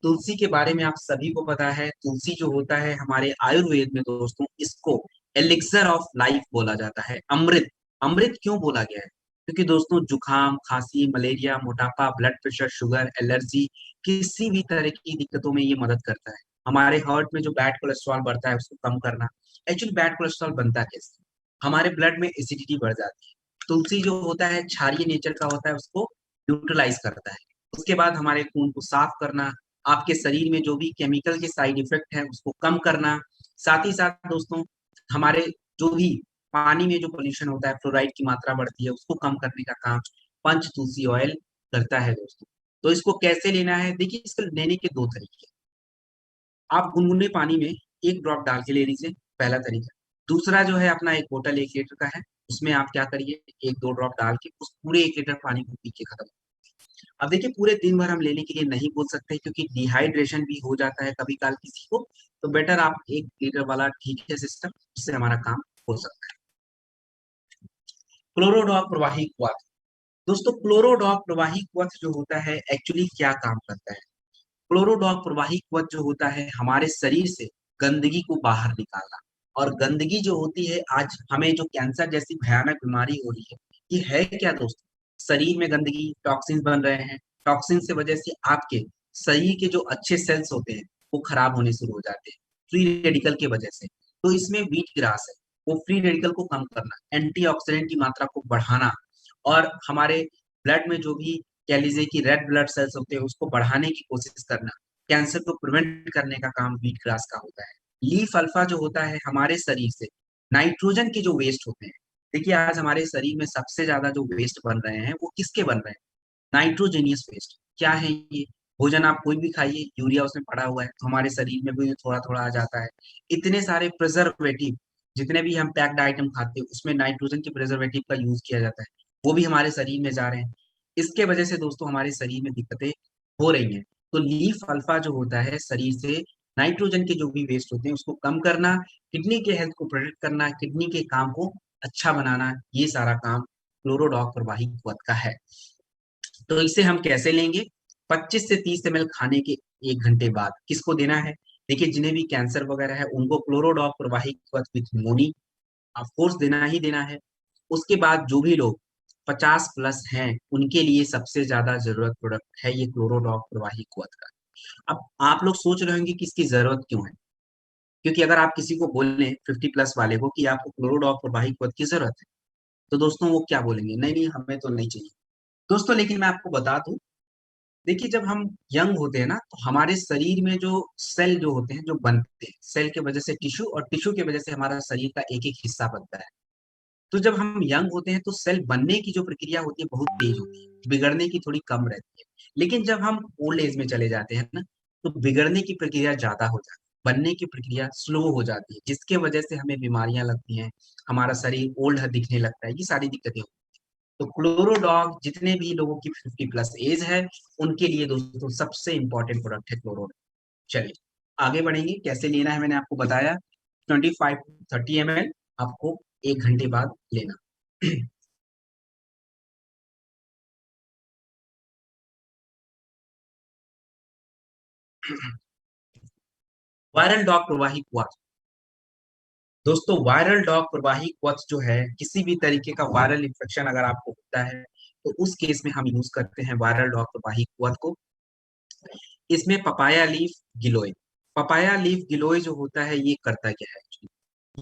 तुलसी के बारे में आप सभी को पता है। तुलसी जो होता है हमारे आयुर्वेद में दोस्तों, इसको एलिक्सर ऑफ लाइफ बोला जाता है, अमृत। अमृत क्यों बोला गया है? क्योंकि दोस्तों जुकाम, खांसी, मलेरिया, मोटापा, ब्लड प्रेशर, शुगर, एलर्जी, किसी भी तरह की दिक्कतों में ये मदद करता है। हमारे हार्ट में जो बैड कोलेस्ट्रॉल बढ़ता है उसको कम करना। एक्चुअली बैड कोलेस्ट्रॉल बनता कैसे? हमारे ब्लड में एसिडिटी बढ़ जाती है। तुलसी जो होता है क्षारीय नेचर का होता है, उसको न्यूट्रलाइज करता है। उसके बाद हमारे खून को साफ करना, आपके शरीर में जो भी केमिकल के साइड इफेक्ट है उसको कम करना। साथ ही साथ दोस्तों हमारे जो भी पानी में जो पोल्यूशन होता है, फ्लोराइड की मात्रा बढ़ती है, उसको कम करने का काम पंच तुलसी ऑयल करता है दोस्तों। तो इसको कैसे लेना है? देखिए इसको लेने के दो तरीके। आप गुनगुने पानी में एक ड्रॉप डाल के ले लीजिए, पहला तरीका। दूसरा जो है अपना एक बोतल 1 लीटर का है, उसमें आप क्या करिए, एक दो ड्रॉप डाल के उस पूरे 1 लीटर पानी को पी के खत्म। अब देखिए पूरे दिन भर हम लेने के लिए नहीं बोल सकते, क्योंकि डिहाइड्रेशन भी हो जाता है कभी काल किसी को। तो बेटर आप 1 लीटर वाला ठीक है सिस्टम, उससे हमारा काम हो सकता है। क्लोरोडॉक प्रवाही क्वाथ। दोस्तों क्लोरोडॉक प्रवाही क्वाथ जो होता है एक्चुअली क्या काम करता है? क्लोरोडॉक प्रवाही क्वथ जो होता है हमारे शरीर से गंदगी को बाहर निकालना। और गंदगी जो होती है, आज हमें जो कैंसर जैसी भयानक बीमारी हो रही है, ये है क्या दोस्तों? शरीर में गंदगी, टॉक्सिन्स बन रहे हैं। टॉक्सिन से वजह से आपके शरीर के जो अच्छे सेल्स होते हैं वो खराब होने शुरू हो जाते हैं, फ्री रेडिकल की वजह से। तो इसमें व्हीट ग्रास है, वो फ्री रेडिकल को कम करना, एंटीऑक्सीडेंट की मात्रा को बढ़ाना, और हमारे ब्लड में जो भी कह लीजिए कि रेड ब्लड सेल्स होते हैं उसको बढ़ाने की कोशिश करना, कैंसर को प्रिवेंट करने का काम व्हीट ग्रास का होता है। लीफ अल्फा जो होता है हमारे शरीर से नाइट्रोजन के जो वेस्ट होते हैं, देखिए आज हमारे शरीर में सबसे ज्यादा जो वेस्ट बन रहे हैं वो किसके बन रहे हैं? नाइट्रोजेनियस वेस्ट। क्या है ये? भोजन आप कोई भी खाइए, यूरिया उसमें पड़ा हुआ है तो हमारे शरीर में भी थोड़ा थोड़ा आ जाता है। इतने सारे प्रिजर्वेटिव, जितने भी हम पैक्ड आइटम खाते हैं उसमें नाइट्रोजन के प्रिजर्वेटिव का यूज किया जाता है, वो भी हमारे शरीर में जा रहे हैं। इसके वजह से दोस्तों हमारे शरीर में दिक्कतें हो रही हैं। तो लीफ अल्फा जो होता है शरीर से नाइट्रोजन के जो भी वेस्ट होते हैं उसको कम करना, किडनी के हेल्थ को प्रोटेक्ट करना, किडनी के काम को अच्छा बनाना, ये सारा काम क्लोरोडॉक प्रवाही क्वथ का है। तो इसे हम कैसे लेंगे? 25 से 30 ml खाने के 1 घंटे बाद। किसको देना है? देखिए जिन्हें भी कैंसर वगैरह है उनको क्लोरोडॉक प्रवाही क्वथ विथ मोनी ऑफ कोर्स देना ही देना है। उसके बाद जो भी लोग 50 प्लस हैं उनके लिए सबसे ज्यादा जरूरत प्रोडक्ट है ये क्लोरोडॉक प्रवाही क्वथ का। अब आप लोग सोच रहे होंगे कि इसकी जरूरत क्यों है? क्योंकि अगर आप किसी को बोलें 50 प्लस वाले को कि आपको क्लोरोडॉक प्रवाही क्वथ की जरूरत है, तो दोस्तों वो क्या बोलेंगे? नहीं नहीं हमें तो नहीं चाहिए। दोस्तों लेकिन मैं आपको बता दूं, देखिए जब हम यंग होते हैं ना तो हमारे शरीर में जो सेल जो होते हैं जो बनते हैं, सेल के वजह से टिश्यू, और टिश्यू की वजह से हमारा शरीर का एक एक हिस्सा बनता है। तो जब हम यंग होते हैं तो सेल बनने की जो प्रक्रिया होती है बहुत तेज होती है, बिगड़ने की थोड़ी कम रहती है। लेकिन जब हम ओल्ड एज में चले जाते हैं ना, तो बिगड़ने की प्रक्रिया ज्यादा हो जाती है, बनने की प्रक्रिया स्लो हो जाती है, जिसके वजह से हमें बीमारियां लगती हैं, हमारा शरीर ओल्ड दिखने लगता है, ये सारी दिक्कतें। तो क्लोरोडॉग जितने भी लोगों की 50 प्लस एज है उनके लिए दोस्तों सबसे इंपॉर्टेंट प्रोडक्ट है क्लोरोडॉग। चलिए आगे बढ़ेंगे, कैसे लेना है मैंने आपको बताया। 25 30 ml आपको 1 घंटे बाद लेना। वायरल डॉग प्रवाही क्वाथ। दोस्तों वायरल डॉग प्रवाही क्वथ जो है, किसी भी तरीके का वायरल इन्फेक्शन अगर आपको होता है तो उस केस में हम यूज करते हैं वायरल डॉग प्रवाही क्वथ को। इसमें पपाया लीफ गिलोय, पपाया लीफ गिलोय जो होता है ये करता क्या है actually?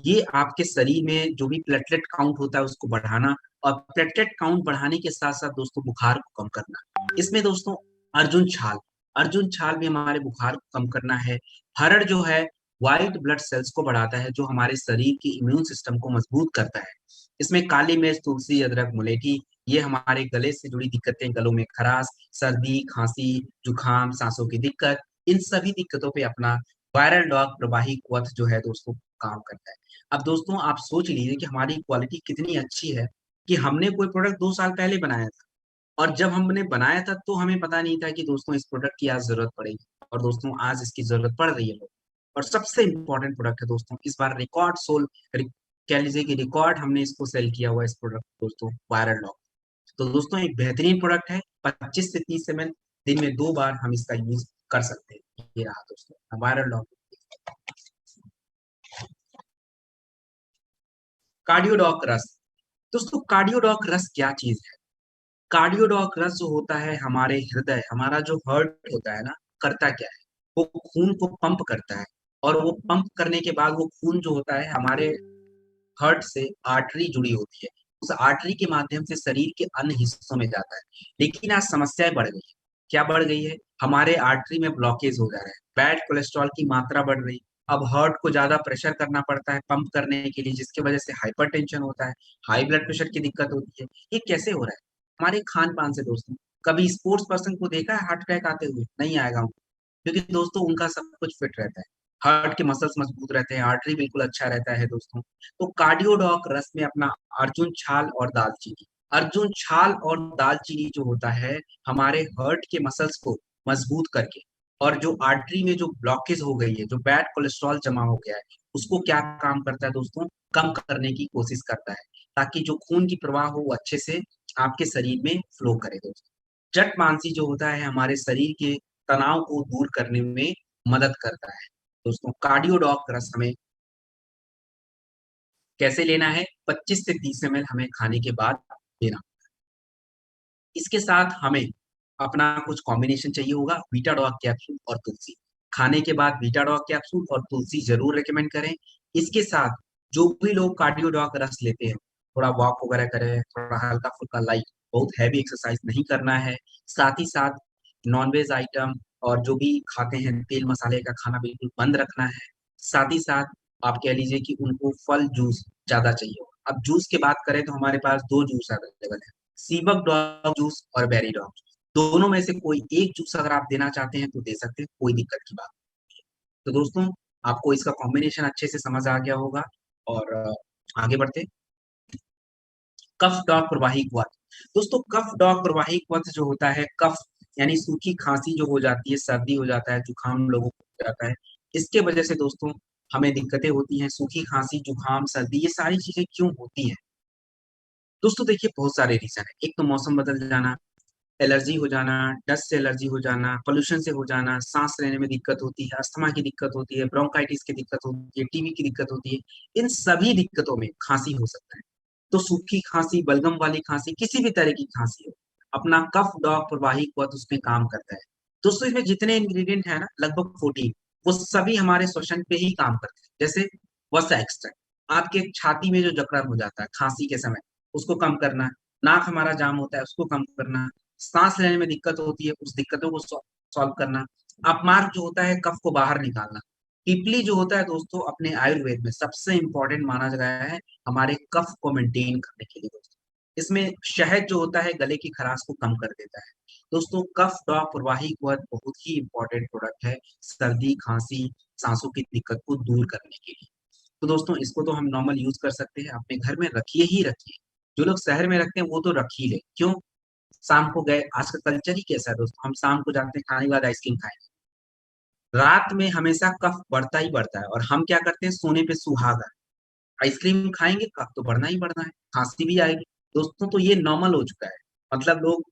ये आपके शरीर में जो भी प्लेटलेट काउंट होता है उसको बढ़ाना, और प्लेटलेट काउंट बढ़ाने के साथ साथ दोस्तों बुखार को कम करना। इसमें दोस्तों अर्जुन छाल, अर्जुन छाल भी हमारे बुखार को कम करना है। हरड़ जो है व्हाइट ब्लड सेल्स को बढ़ाता है, जो हमारे शरीर की इम्यून सिस्टम को मजबूत करता है। इसमें काली मिर्च, तुलसी, अदरक, मुलेठी, ये हमारे गले से जुड़ी दिक्कतें, गलों में खराश, सर्दी, खांसी, जुकाम, सांसों की दिक्कत, इन सभी दिक्कतों पे अपना वायरल डॉग प्रवाही क्वथ जो है दोस्तों काम करता है। अब दोस्तों आप सोच लीजिए कि हमारी क्वालिटी कितनी अच्छी है कि हमने कोई प्रोडक्ट 2 साल पहले बनाया था, और जब हमने बनाया था तो हमें पता नहीं था कि दोस्तों इस प्रोडक्ट की आज ज़रूरत पड़ेगी, और दोस्तों आज इसकी ज़रूरत पड़ रही है लोग। और सबसे इम्पोर्टेंट प्रोडक्ट है दोस्तों, इस बार रिकॉर्ड सोल रि कह लीजिए कि रिकॉर्ड हमने इसको सेल किया हुआ है इस प्रोडक्ट को दोस्तों, वायरल डॉग। तो दोस्तों एक बेहतरीन प्रोडक्ट है, 25 से 30 एमएल दिन में 2 बार हम इसका यूज़ कर सकते हैं। ये रहा दोस्तों वायरल डॉग। कार्डियोडॉक रस। दोस्तों कार्डियोडॉक रस क्या चीज़ है? कार्डियोडॉक रस जो होता है हमारे हृदय, हमारा जो हार्ट होता है ना, करता क्या है? वो खून को पंप करता है, और वो पंप करने के बाद वो खून जो होता है हमारे हार्ट से आर्टरी जुड़ी होती है, उस आर्टरी के माध्यम से शरीर के अन्य हिस्सों में जाता है। लेकिन आज समस्याएं बढ़ गई है। क्या बढ़ गई है? हमारे आर्टरी में ब्लॉकेज हो जा रहा है, बैड कोलेस्ट्रॉल की मात्रा बढ़ रही है। अब हार्ट को ज्यादा प्रेशर करना पड़ता है पंप करने के लिए, जिसकी वजह से हाइपरटेंशन होता है, हाई ब्लड प्रेशर की दिक्कत होती है। ये कैसे हो रहा है? हमारे खान पान से दोस्तों। कभी स्पोर्ट्स पर्सन को देखा है हार्ट अटैक आते हुए? नहीं आएगा, क्योंकि दोस्तों उनका सब कुछ फिट रहता है, हार्ट के मसल्स मजबूत रहते हैं, आर्टरी बिल्कुल अच्छा रहता है दोस्तों। तो कार्डियोडॉक रस में अपना अर्जुन छाल और दालचीनी, अर्जुन छाल और दालचीनी जो होता है हमारे हार्ट के मसल्स को मजबूत करके, और जो आर्टरी में जो ब्लॉकेज हो गई है, जो बैड कोलेस्ट्रॉल जमा हो गया है, उसको क्या काम करता है दोस्तों? कम करने की कोशिश करता है, ताकि जो खून की प्रवाह हो वो अच्छे से आपके शरीर में फ्लो करे दोस्तों। जट मांसी जो होता है हमारे शरीर के तनाव को दूर करने में मदद करता है दोस्तों। कार्डियोडॉक रस हमें कैसे लेना है? 25 से 30 एमएल हमें खाने के बाद लेना। इसके साथ हमें अपना कुछ कॉम्बिनेशन चाहिए होगा, बीटाडॉग कैप्सूल और तुलसी। खाने के बाद बीटाडॉग कैप्सूल और तुलसी जरूर रेकमेंड करें। इसके साथ जो भी लोग कार्डियोडॉग रस लेते हैं, थोड़ा वॉक वगैरह करें, थोड़ा हल्का फुल्का लाइट, बहुत हैवी एक्सरसाइज नहीं करना है। साथ ही साथ नॉनवेज आइटम और जो भी खाते हैं तेल मसाले का खाना बिल्कुल बंद रखना है। साथ ही साथ आप कह लीजिए कि उनको फल जूस ज्यादा चाहिए होगा। अब जूस की बात करें तो हमारे पास दो जूस अवेलेबल है, सीबक डॉग जूस और बेरी डॉग जूस। दोनों में से कोई एक जूस अगर आप देना चाहते हैं तो दे सकते हैं, कोई दिक्कत की बात नहीं है। तो दोस्तों आपको इसका कॉम्बिनेशन अच्छे से समझ आ गया होगा, और आगे बढ़ते। कफ डॉग प्रवाही क्वथ। दोस्तों कफ डॉग प्रवाही क्वथ जो होता है, कफ यानी सूखी खांसी जो हो जाती है, सर्दी हो जाता है, जुकाम लोगों को हो जाता है, इसके वजह से दोस्तों हमें दिक्कतें होती हैं। सूखी खांसी, जुकाम, सर्दी, ये सारी चीजें क्यों होती हैं दोस्तों? देखिए बहुत सारे रीजन है। एक तो मौसम बदल जाना, एलर्जी हो जाना, डस्ट से एलर्जी हो जाना, पोल्यूशन से हो जाना, सांस लेने में दिक्कत होती है, अस्थमा की दिक्कत होती है, ब्रोंकाइटिस की दिक्कत होती है, टीबी की दिक्कत होती है। इन सभी दिक्कतों में खांसी हो सकता है। तो सूखी खांसी, बलगम वाली खांसी, किसी भी तरह की खांसी हो, अपना कफ डॉग प्रवाही क्वथ उसमें काम करता है दोस्तों। इसमें जितने इंग्रेडिएंट है ना, लगभग 14, वो सभी हमारे श्वसन पे ही काम करते हैं। जैसे वसा एक्सट्रैक्ट, आपके छाती में जो जकड़न हो जाता है खांसी के समय, उसको कम करना। नाक हमारा जाम होता है, उसको कम करना। सांस लेने में दिक्कत होती है, उस दिक्कतों को सॉल्व करना। अपमार्ग जो होता है, कफ को बाहर निकालना। पीपली जो होता है दोस्तों, अपने आयुर्वेद में सबसे इंपॉर्टेंट माना गया है हमारे कफ को मेंटेन करने के लिए दोस्तों। इसमें शहद जो होता है गले की खराश को कम कर देता है दोस्तों। कफ डॉग प्रवाही क्वथ बहुत ही इंपॉर्टेंट प्रोडक्ट है सर्दी, खांसी, सांसों की दिक्कत को दूर करने के लिए। तो दोस्तों इसको तो हम नॉर्मल यूज कर सकते हैं, अपने घर में रखिए ही रखिए। जो लोग शहर में रखते हैं वो तो रख ही ले, क्यों? शाम को गए, आज का कल्चर ही कैसा है दोस्तों, हम शाम को जाते हैं खाने के बाद आइसक्रीम खाएंगे। रात में हमेशा कफ बढ़ता ही बढ़ता है, और हम क्या करते हैं, सोने पे सुहागा, आइसक्रीम खाएंगे कफ तो बढ़ना ही बढ़ना है, खांसी भी आएगी दोस्तों। तो ये नॉर्मल हो चुका है, मतलब लोग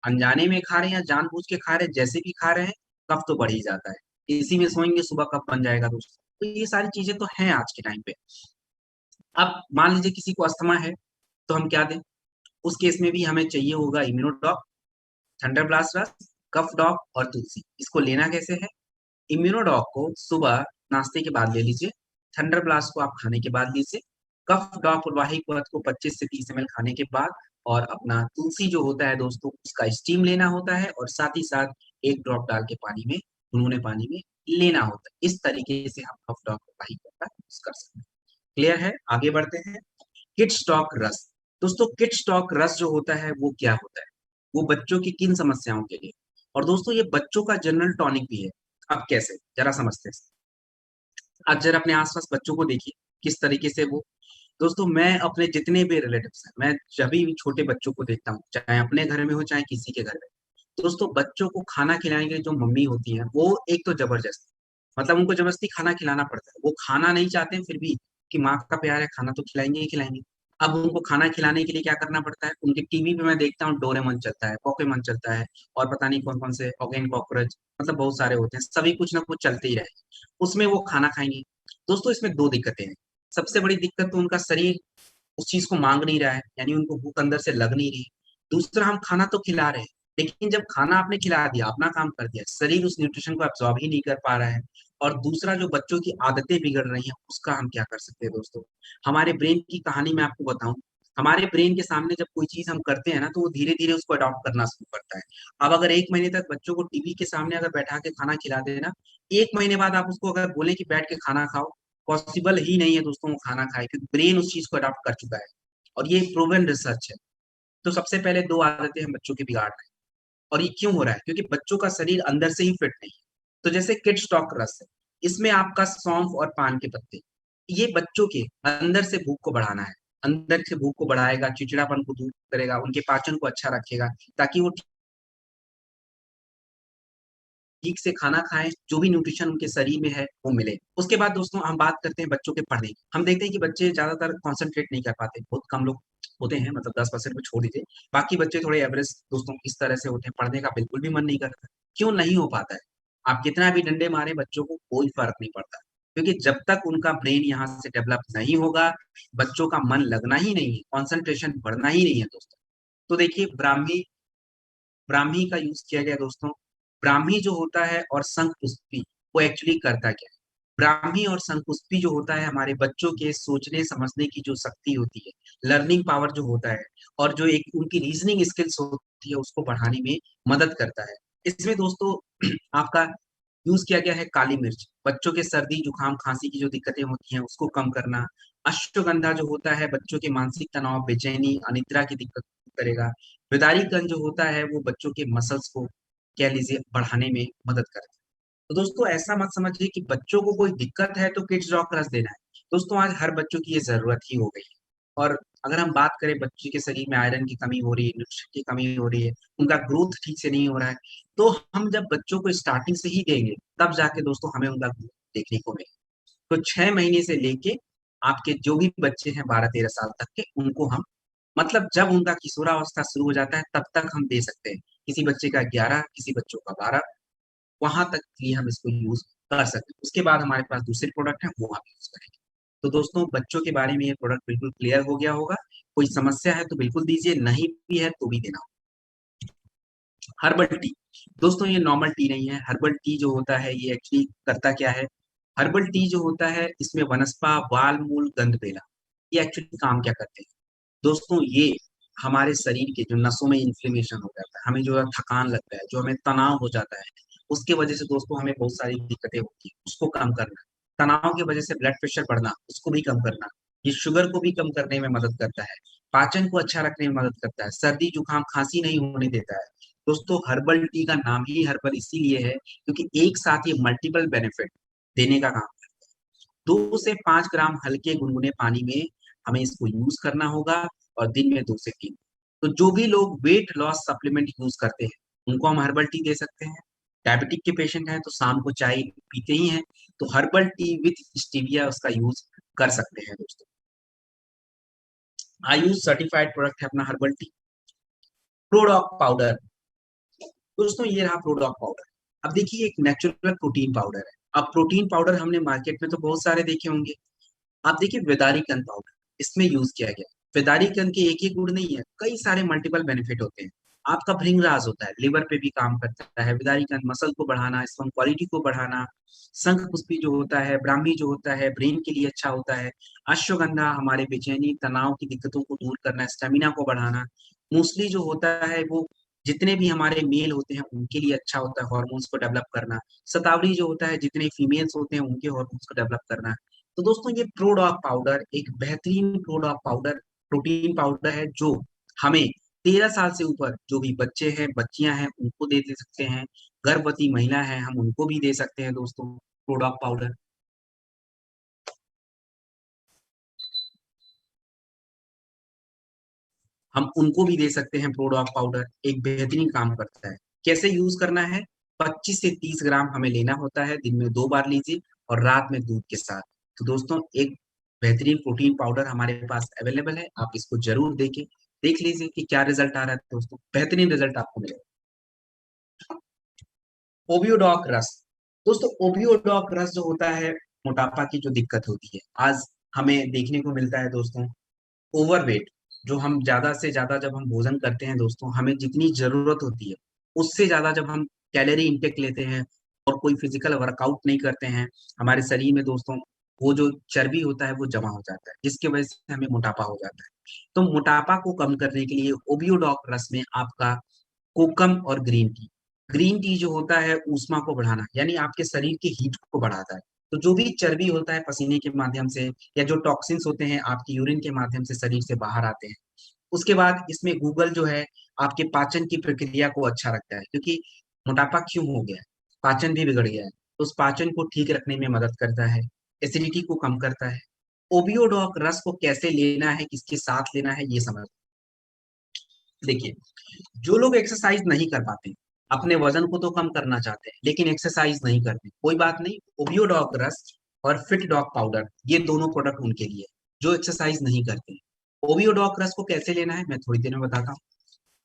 अनजाने में खा रहे हैं या जानबूझ के खा रहे हैं, जैसे भी खा रहे हैं कफ तो बढ़ ही जाता है। इसी में सोएंगे सुबह कफ बन जाएगा दोस्तों। तो ये सारी चीजें तो हैं आज के टाइम पे। अब मान लीजिए किसी को अस्थमा है, तो हम क्या दें? उस केस में भी हमें चाहिए होगा इम्यूनोडॉक, थंडर ब्लास्ट रस, कफ डॉग और तुलसी। इसको लेना कैसे है? इम्यूनोडॉक को सुबह नाश्ते के बाद ले लीजिए, थंडर ब्लास्ट को आप खाने के बाद लीजिए, कफ डॉग प्रवाही क्वथ को 25 से 30 एमएल खाने के बाद, और अपना तुलसी जो होता है दोस्तों उसका स्टीम लेना होता है, और साथ ही साथ एक ड्रॉप डाल के पानी में, गुनगुने पानी में लेना होता है। इस तरीके से हम कफ डॉग प्रवाही क्वथ का यूज कर सकते हैं। क्लियर है? आगे बढ़ते हैं। किड स्टॉक रस। दोस्तों किड स्टॉक रस जो होता है वो क्या होता है, वो बच्चों की किन समस्याओं के लिए, और दोस्तों ये बच्चों का जनरल टॉनिक भी है। अब कैसे, जरा समझते हैं। आज जरा अपने आसपास बच्चों को देखिए किस तरीके से वो, दोस्तों मैं अपने जितने भी रिलेटिव्स हैं, मैं जब भी छोटे बच्चों को देखता हूँ, चाहे अपने घर में हो चाहे किसी के घर में, दोस्तों बच्चों को खाना खिलाने के लिए जो मम्मी होती हैं वो एक तो जबरदस्त, मतलब उनको जबरदस्ती खाना खिलाना पड़ता है। वो खाना नहीं चाहते हैं फिर भी कि माँ का प्यार है, खाना तो खिलाएंगे ही खिलाएंगे। अब उनको खाना खिलाने के लिए क्या करना पड़ता है, उनके टीवी पे मैं देखता हूँ डोरेमोन चलता है, पोकेमोन चलता है, और पता नहीं कौन कौन से ऑगेन कॉकरोच, मतलब बहुत सारे होते हैं, सभी कुछ ना कुछ चलते ही रहे, उसमें वो खाना खाएंगे। दोस्तों इसमें दो दिक्कतें हैं। सबसे बड़ी दिक्कत तो उनका शरीर उस चीज को मांग नहीं रहा है, यानी उनको भूख अंदर से लग नहीं रही। दूसरा, हम खाना तो खिला रहे हैं, लेकिन जब खाना आपने खिला दिया, अपना काम कर दिया, शरीर उस न्यूट्रिशन को एब्जॉर्ब ही नहीं कर पा रहा है। और दूसरा, जो बच्चों की आदतें बिगड़ रही हैं, उसका हम क्या कर सकते हैं दोस्तों। हमारे ब्रेन की कहानी मैं आपको बताऊं, हमारे ब्रेन के सामने जब कोई चीज हम करते हैं ना, तो वो धीरे धीरे उसको अडॉप्ट करना शुरू करता है। अब अगर 1 महीने तक बच्चों को टीवी के सामने अगर बैठा के खाना खिला देना, 1 महीने बाद आप उसको अगर बोले कि बैठ के खाना खाओ, पॉसिबल ही नहीं है दोस्तों वो खाना खाए, क्योंकि ब्रेन उस चीज को अडॉप्ट कर चुका है। और ये प्रूवन रिसर्च है। तो सबसे पहले दो आदतें हम बच्चों की बिगाड़ रहे हैं। और ये क्यों हो रहा है, क्योंकि बच्चों का शरीर अंदर से ही फिट नहीं है। तो जैसे किड स्टॉक रस है, इसमें आपका सौंफ और पान के पत्ते, ये बच्चों के अंदर से भूख को बढ़ाना है, अंदर से भूख को बढ़ाएगा, चिड़चिड़ापन को दूर करेगा, उनके पाचन को अच्छा रखेगा, ताकि वो ठीक से खाना खाएं, जो भी न्यूट्रिशन उनके शरीर में है वो मिले। उसके बाद दोस्तों हम बात करते हैं बच्चों के पढ़ने की। हम देखते हैं कि बच्चे ज्यादातर कॉन्सेंट्रेट नहीं कर पाते, बहुत कम लोग होते हैं, मतलब 10% को छोड़ दीजिए, बाकी बच्चे थोड़े एवरेज दोस्तों इस तरह से होते हैं, पढ़ने का बिल्कुल भी मन नहीं करता। क्यों नहीं हो पाता है, आप कितना भी डंडे मारे बच्चों को कोई फर्क नहीं पड़ता, क्योंकि जब तक उनका ब्रेन यहाँ से डेवलप नहीं होगा, बच्चों का मन लगना ही नहीं है, कॉन्सेंट्रेशन बढ़ना ही नहीं है दोस्तों। तो देखिए ब्राह्मी ब्राह्मी का यूज किया गया दोस्तों। ब्राह्मी जो होता है और शंखपुष्पी, वो एक्चुअली करता क्या है। ब्राह्मी और शंखपुष्पी जो होता है, हमारे बच्चों के सोचने समझने की जो शक्ति होती है, लर्निंग पावर जो होता है, और जो एक उनकी रीजनिंग स्किल्स होती है, उसको बढ़ाने में मदद करता है। इसमें दोस्तों आपका यूज किया गया है काली मिर्च, बच्चों के सर्दी जुकाम खांसी की जो दिक्कतें होती हैं उसको कम करना। अश्वगंधा जो होता है बच्चों के मानसिक तनाव, बेचैनी, अनिद्रा की दिक्कत करेगा। विदारीकरण जो होता है वो बच्चों के मसल्स को कह लीजिए बढ़ाने में मदद करता है। तो दोस्तों ऐसा मत समझिए कि बच्चों को कोई दिक्कत है तो किड्स रॉक रस देना है। दोस्तों आज हर बच्चों की ये जरूरत ही हो गई है। और अगर हम बात करें बच्चे के शरीर में आयरन की कमी हो रही है, न्यूट्रिशन की कमी हो रही है, उनका ग्रोथ ठीक से नहीं हो रहा है, तो हम जब बच्चों को स्टार्टिंग से ही देंगे, तब जाके दोस्तों हमें उनका ग्रोथ देखने को मिलेगा। तो 6 महीने से लेके आपके जो भी बच्चे हैं 12-13 साल तक के, उनको हम, मतलब जब उनका किशोरावस्था शुरू हो जाता है तब तक हम दे सकते हैं। किसी बच्चे का 11, किसी बच्चों का 12, वहां तक ही हम इसको यूज कर सकते हैं। उसके बाद हमारे पास दूसरे प्रोडक्ट है, वो हम यूज करेंगे। तो दोस्तों बच्चों के बारे में ये प्रोडक्ट बिल्कुल क्लियर हो गया होगा। कोई समस्या है तो बिल्कुल दीजिए, नहीं भी है तो भी देना। हर्बल टी, दोस्तों ये नॉर्मल टी नहीं है। हर्बल टी जो होता है ये एक्चुअली करता क्या है, हर्बल टी जो होता है इसमें वनस्पा, वाल मूल, गंध बेला, ये एक्चुअली काम क्या करते हैं दोस्तों। ये हमारे शरीर के जो नसों में इन्फ्लेमेशन हो जाता है, हमें जो है थकान लगता है, जो हमें तनाव हो जाता है, उसके वजह से दोस्तों हमें बहुत सारी दिक्कतें होती हैं, उसको कम करना। तनाव की वजह से ब्लड प्रेशर बढ़ना, उसको भी कम करना। ये शुगर को भी कम करने में मदद करता है, पाचन को अच्छा रखने में मदद करता है, सर्दी जुकाम खांसी नहीं होने देता है। दोस्तों हर्बल टी का नाम ही हर्बल इसीलिए है क्योंकि एक साथ ये मल्टीपल बेनिफिट देने का काम करता है। 2 से 5 ग्राम हल्के गुनगुने पानी में हमें इसको यूज करना होगा, और दिन में 2 से 3। तो जो भी लोग वेट लॉस सप्लीमेंट यूज करते हैं उनको हम हर्बल टी दे सकते हैं। डायबिटिक के पेशेंट हैं तो शाम को चाय पीते ही हैं, तो हर्बल टी विथ स्टीविया उसका यूज कर सकते हैं दोस्तों। आयुष सर्टिफाइड प्रोडक्ट है अपना हर्बल टी। प्रोडॉक पाउडर, दोस्तों ये रहा प्रोडॉक पाउडर। अब देखिए एक नेचुरल प्रोटीन पाउडर है। अब प्रोटीन पाउडर हमने मार्केट में तो बहुत सारे देखे होंगे। आप देखिए वेदारिकन पाउडर, इसमें यूज किया गया। वेदारिकन के एक ही गुण नहीं है, कई सारे मल्टीपल बेनिफिट होते हैं। आपका भृंगराज होता है, लिवर पे भी काम करता है। वेदारिकन मसल को बढ़ाना, स्पर्म क्वालिटी को बढ़ाना। शंख पुष्पी जो होता है, ब्राह्मी जो होता है, ब्रेन के लिए अच्छा होता है। अश्वगंधा हमारे बेचैनी तनाव की दिक्कतों को दूर करना, स्टेमिना को बढ़ाना। मूसली जो होता है वो जितने भी हमारे मेल होते हैं उनके लिए अच्छा होता है, हार्मोन्स को डेवलप करना। शतावरी जो होता है जितने फीमेल्स होते हैं उनके हार्मोन्स को डेवलप करना। तो दोस्तों ये प्रोडॉक पाउडर एक बेहतरीन प्रोडॉक पाउडर प्रोटीन पाउडर है जो हमें 13 साल से ऊपर जो भी बच्चे हैं, बच्चियां हैं, उनको दे सकते हैं। गर्भवती महिला है, हम उनको भी दे सकते हैं दोस्तों प्रोडॉक पाउडर। हम उनको भी दे सकते हैं प्रोडॉक पाउडर, एक बेहतरीन काम करता है। कैसे यूज करना है? 25 से 30 ग्राम हमें लेना होता है, दिन में 2 बार लीजिए और रात में दूध के साथ। तो दोस्तों एक बेहतरीन प्रोटीन पाउडर हमारे पास अवेलेबल है, आप इसको जरूर देख लीजिए कि क्या रिजल्ट आ रहा है दोस्तों, बेहतरीन रिजल्ट आपको मिलेगा। ओबियोडॉक रस। दोस्तों ओबियोडॉक रस जो होता है, मोटापा की जो दिक्कत होती है आज हमें देखने को मिलता है दोस्तों, ओवरवेट। जो हम ज्यादा से ज्यादा जब हम भोजन करते हैं दोस्तों, हमें जितनी जरूरत होती है उससे ज्यादा जब हम कैलोरी इंटेक लेते हैं और कोई फिजिकल वर्कआउट नहीं करते हैं, हमारे शरीर में दोस्तों वो जो चर्बी होता है वो जमा हो जाता है, जिसकी वजह से हमें मोटापा हो जाता है। तो मोटापा को कम करने के लिए ओबियोडॉक रस में आपका कोकम और ग्रीन टी जो होता है ऊष्मा को बढ़ाना, यानी आपके शरीर के हीट को बढ़ाता है। तो जो भी चर्बी होता है पसीने के माध्यम से या जो टॉक्सिन्स होते हैं आपकी यूरिन के माध्यम से शरीर से बाहर आते हैं। उसके बाद इसमें गूगल जो है आपके पाचन की प्रक्रिया को अच्छा रखता है, क्योंकि मोटापा क्यों हो गया है, पाचन भी बिगड़ गया है, तो उस पाचन को ठीक रखने में मदद करता है, एसिडिटी को कम करता है। ओबियोडॉक रस को कैसे लेना है, किसके साथ लेना है, ये समझ। देखिए, जो लोग एक्सरसाइज नहीं कर पाते, अपने वजन को तो कम करना चाहते हैं लेकिन एक्सरसाइज नहीं करते, कोई बात नहीं, ओबियोडॉक रस और फिट डॉग पाउडर ये दोनों प्रोडक्ट उनके लिए, जो एक्सरसाइज नहीं करते। ओबियोडॉक रस को कैसे लेना है मैं थोड़ी देर में बताता हूँ।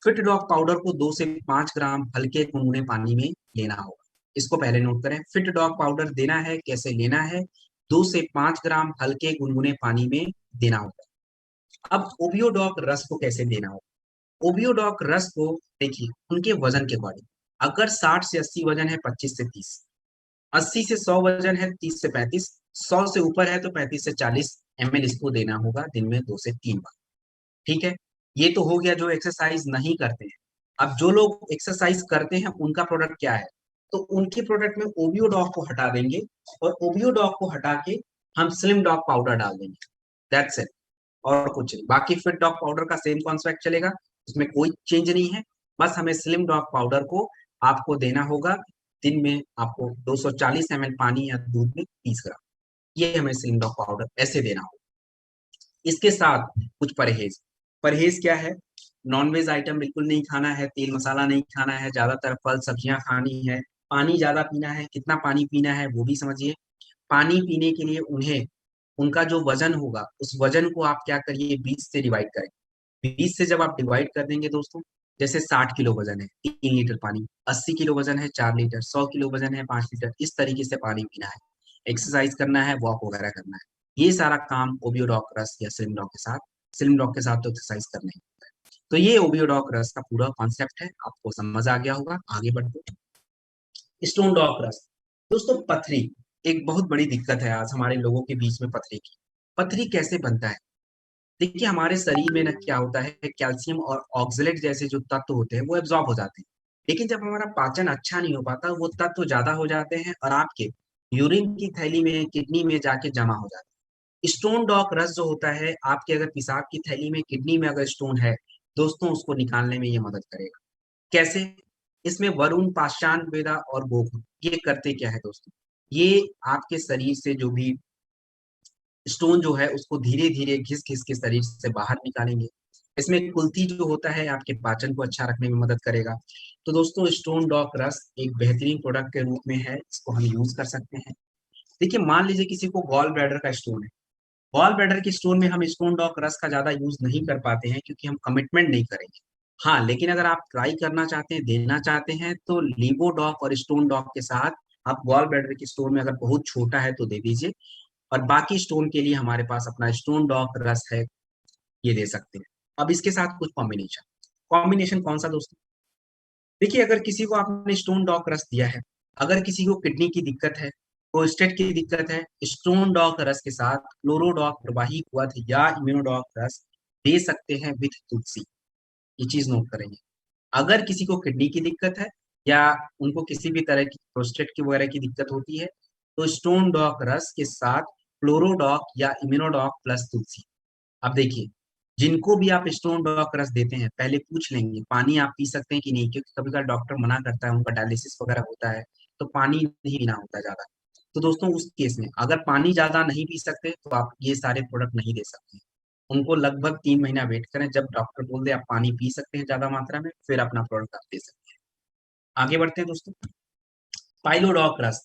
फिट डॉग पाउडर को 2 से 5 ग्राम हल्के गुनगुने पानी में लेना होगा। इसको पहले नोट करें, फिट डॉग पाउडर देना है, कैसे लेना है? 2 से 5 ग्राम हल्के गुनगुने पानी में देना होगा। अब ओबियोडॉक रस को कैसे देना होगा? ओबियोडॉक रस को देखिए उनके वजन के अकॉर्डिंग, अगर 60 से 80 वजन है 25 से 30, 80 से 100 वजन है 30 से 35, 100 से ऊपर है तो 35 से 40 ml इसको देना होगा दिन में 2 से 3 बार। ठीक है, ये तो हो गया जो एक्सरसाइज नहीं करते हैं। अब जो लोग एक्सरसाइज करते हैं उनका प्रोडक्ट क्या है? तो उनके प्रोडक्ट में ओबियोडॉक को हटा देंगे और ओबियोडॉक को हटा के हम स्लिम डॉग पाउडर डाल देंगे, दैट्स इट। और कुछ नहीं, बाकी फिट डॉग पाउडर का सेम कॉन्सेप्ट चलेगा, उसमें कोई चेंज नहीं है। बस हमें स्लिम डॉग पाउडर को आपको देना होगा, दिन में आपको 240 ml पानी या दूध में 30 ग्राम, ये हमें स्लिम डॉग पाउडर ऐसे देना होगा। इसके साथ कुछ परहेज। परहेज क्या है? नॉनवेज आइटम बिल्कुल नहीं खाना है, तेल मसाला नहीं खाना है, ज्यादातर फल सब्जियां खानी है, पानी ज्यादा पीना है। कितना पानी पीना है वो भी समझिए। पानी पीने के लिए उन्हें उनका जो वजन होगा उस वजन को आप क्या करिए, 20 से डिवाइड करें। 20 से जब आप डिवाइड कर देंगे दोस्तों, जैसे 60 किलो वजन है 3 लीटर पानी, 80 किलो वजन है 4 लीटर, 100 किलो वजन है 5 लीटर, इस तरीके से पानी पीना है। एक्सरसाइज करना है, वॉक वगैरह करना है, ये सारा काम ओबियोडॉक रस या स्लिमडॉक के साथ, स्लिमडॉक के साथ तो एक्सरसाइज करना ही होता है। तो ये ओबियोडॉक रस का पूरा कॉन्सेप्ट है, आपको समझ आ गया होगा। आगे बढ़ते हैं। स्टोन डॉक रस। दोस्तों पथरी एक बहुत बड़ी दिक्कत है आज हमारे लोगों के बीच में, पथरी की। पथरी कैसे बनता है? देखिए हमारे शरीर में ना क्या होता है, कैल्शियम और ऑक्सलेट जैसे जो तत्व होते हैं वो एब्जॉर्ब हो जाते हैं, लेकिन जब हमारा पाचन अच्छा नहीं हो पाता वो तत्व ज्यादा हो जाते हैं और आपके यूरिन की थैली में, किडनी में जाके जमा हो जाते हैं। स्टोन डॉक रस जो होता है आपके अगर पेशाब की थैली में, किडनी में अगर स्टोन है दोस्तों, उसको निकालने में ये मदद करेगा। कैसे? इसमें वरुण, पाषाण, वेदा और गोखू ये करते क्या है दोस्तों, ये आपके शरीर से जो भी स्टोन जो है उसको धीरे धीरे घिस घिस के शरीर से बाहर निकालेंगे। इसमें कुल्थी जो होता है आपके पाचन को अच्छा रखने में मदद करेगा। तो दोस्तों स्टोन डॉक रस एक बेहतरीन प्रोडक्ट के रूप में है, इसको हम यूज कर सकते हैं। देखिए मान लीजिए किसी को गॉल ब्लैडर का स्टोन है, गॉल ब्लैडर के स्टोन में हम स्टोन डॉक रस का ज्यादा यूज नहीं कर पाते हैं क्योंकि हम कमिटमेंट नहीं करेंगे। हाँ लेकिन अगर आप ट्राई करना चाहते हैं, देना चाहते हैं, तो लीवो डॉक और स्टोन डॉक के साथ आप गॉल ब्लैडर के स्टोन में अगर बहुत छोटा है तो दे दीजिए, और बाकी स्टोन के लिए हमारे पास अपना स्टोन डॉक रस है, ये दे सकते हैं। अब इसके साथ कुछ कॉम्बिनेशन, कॉम्बिनेशन कौन सा दोस्तों? देखिए अगर किसी को आपने स्टोन डॉक रस दिया है, अगर किसी को किडनी की दिक्कत है, प्रोस्टेट की दिक्कत है, स्टोन डॉक रस के साथ क्लोरोडॉक प्रवाही कुआथ या इम्यूनोडॉक रस दे सकते हैं विथ तुलसी। ये चीज नोट करेंगे। अगर किसी को किडनी की दिक्कत है या उनको किसी भी तरह की प्रोस्टेट की वगैरह की दिक्कत होती है, तो स्टोन डॉक रस के साथ क्लोरोडॉक या इम्यूनोडॉक प्लस तुलसी। अब देखिए जिनको भी आप स्टोन डॉक रस देते हैं पहले पूछ लेंगे पानी आप पी सकते हैं कि नहीं, क्योंकि कभी कभी डॉक्टर मना करता है, उनका डायलिसिस वगैरह होता है तो पानी नहीं पीना होता ज्यादा। तो दोस्तों उस केस में अगर पानी ज्यादा नहीं पी सकते तो आप ये सारे प्रोडक्ट नहीं दे सकते। उनको लगभग 3 महीना वेट करें, जब डॉक्टर बोल दे आप पानी पी सकते हैं ज्यादा मात्रा में, फिर अपना प्रोडक्ट आप दे सकते हैं। आगे बढ़ते हैं दोस्तों। पाइलोडॉक रस।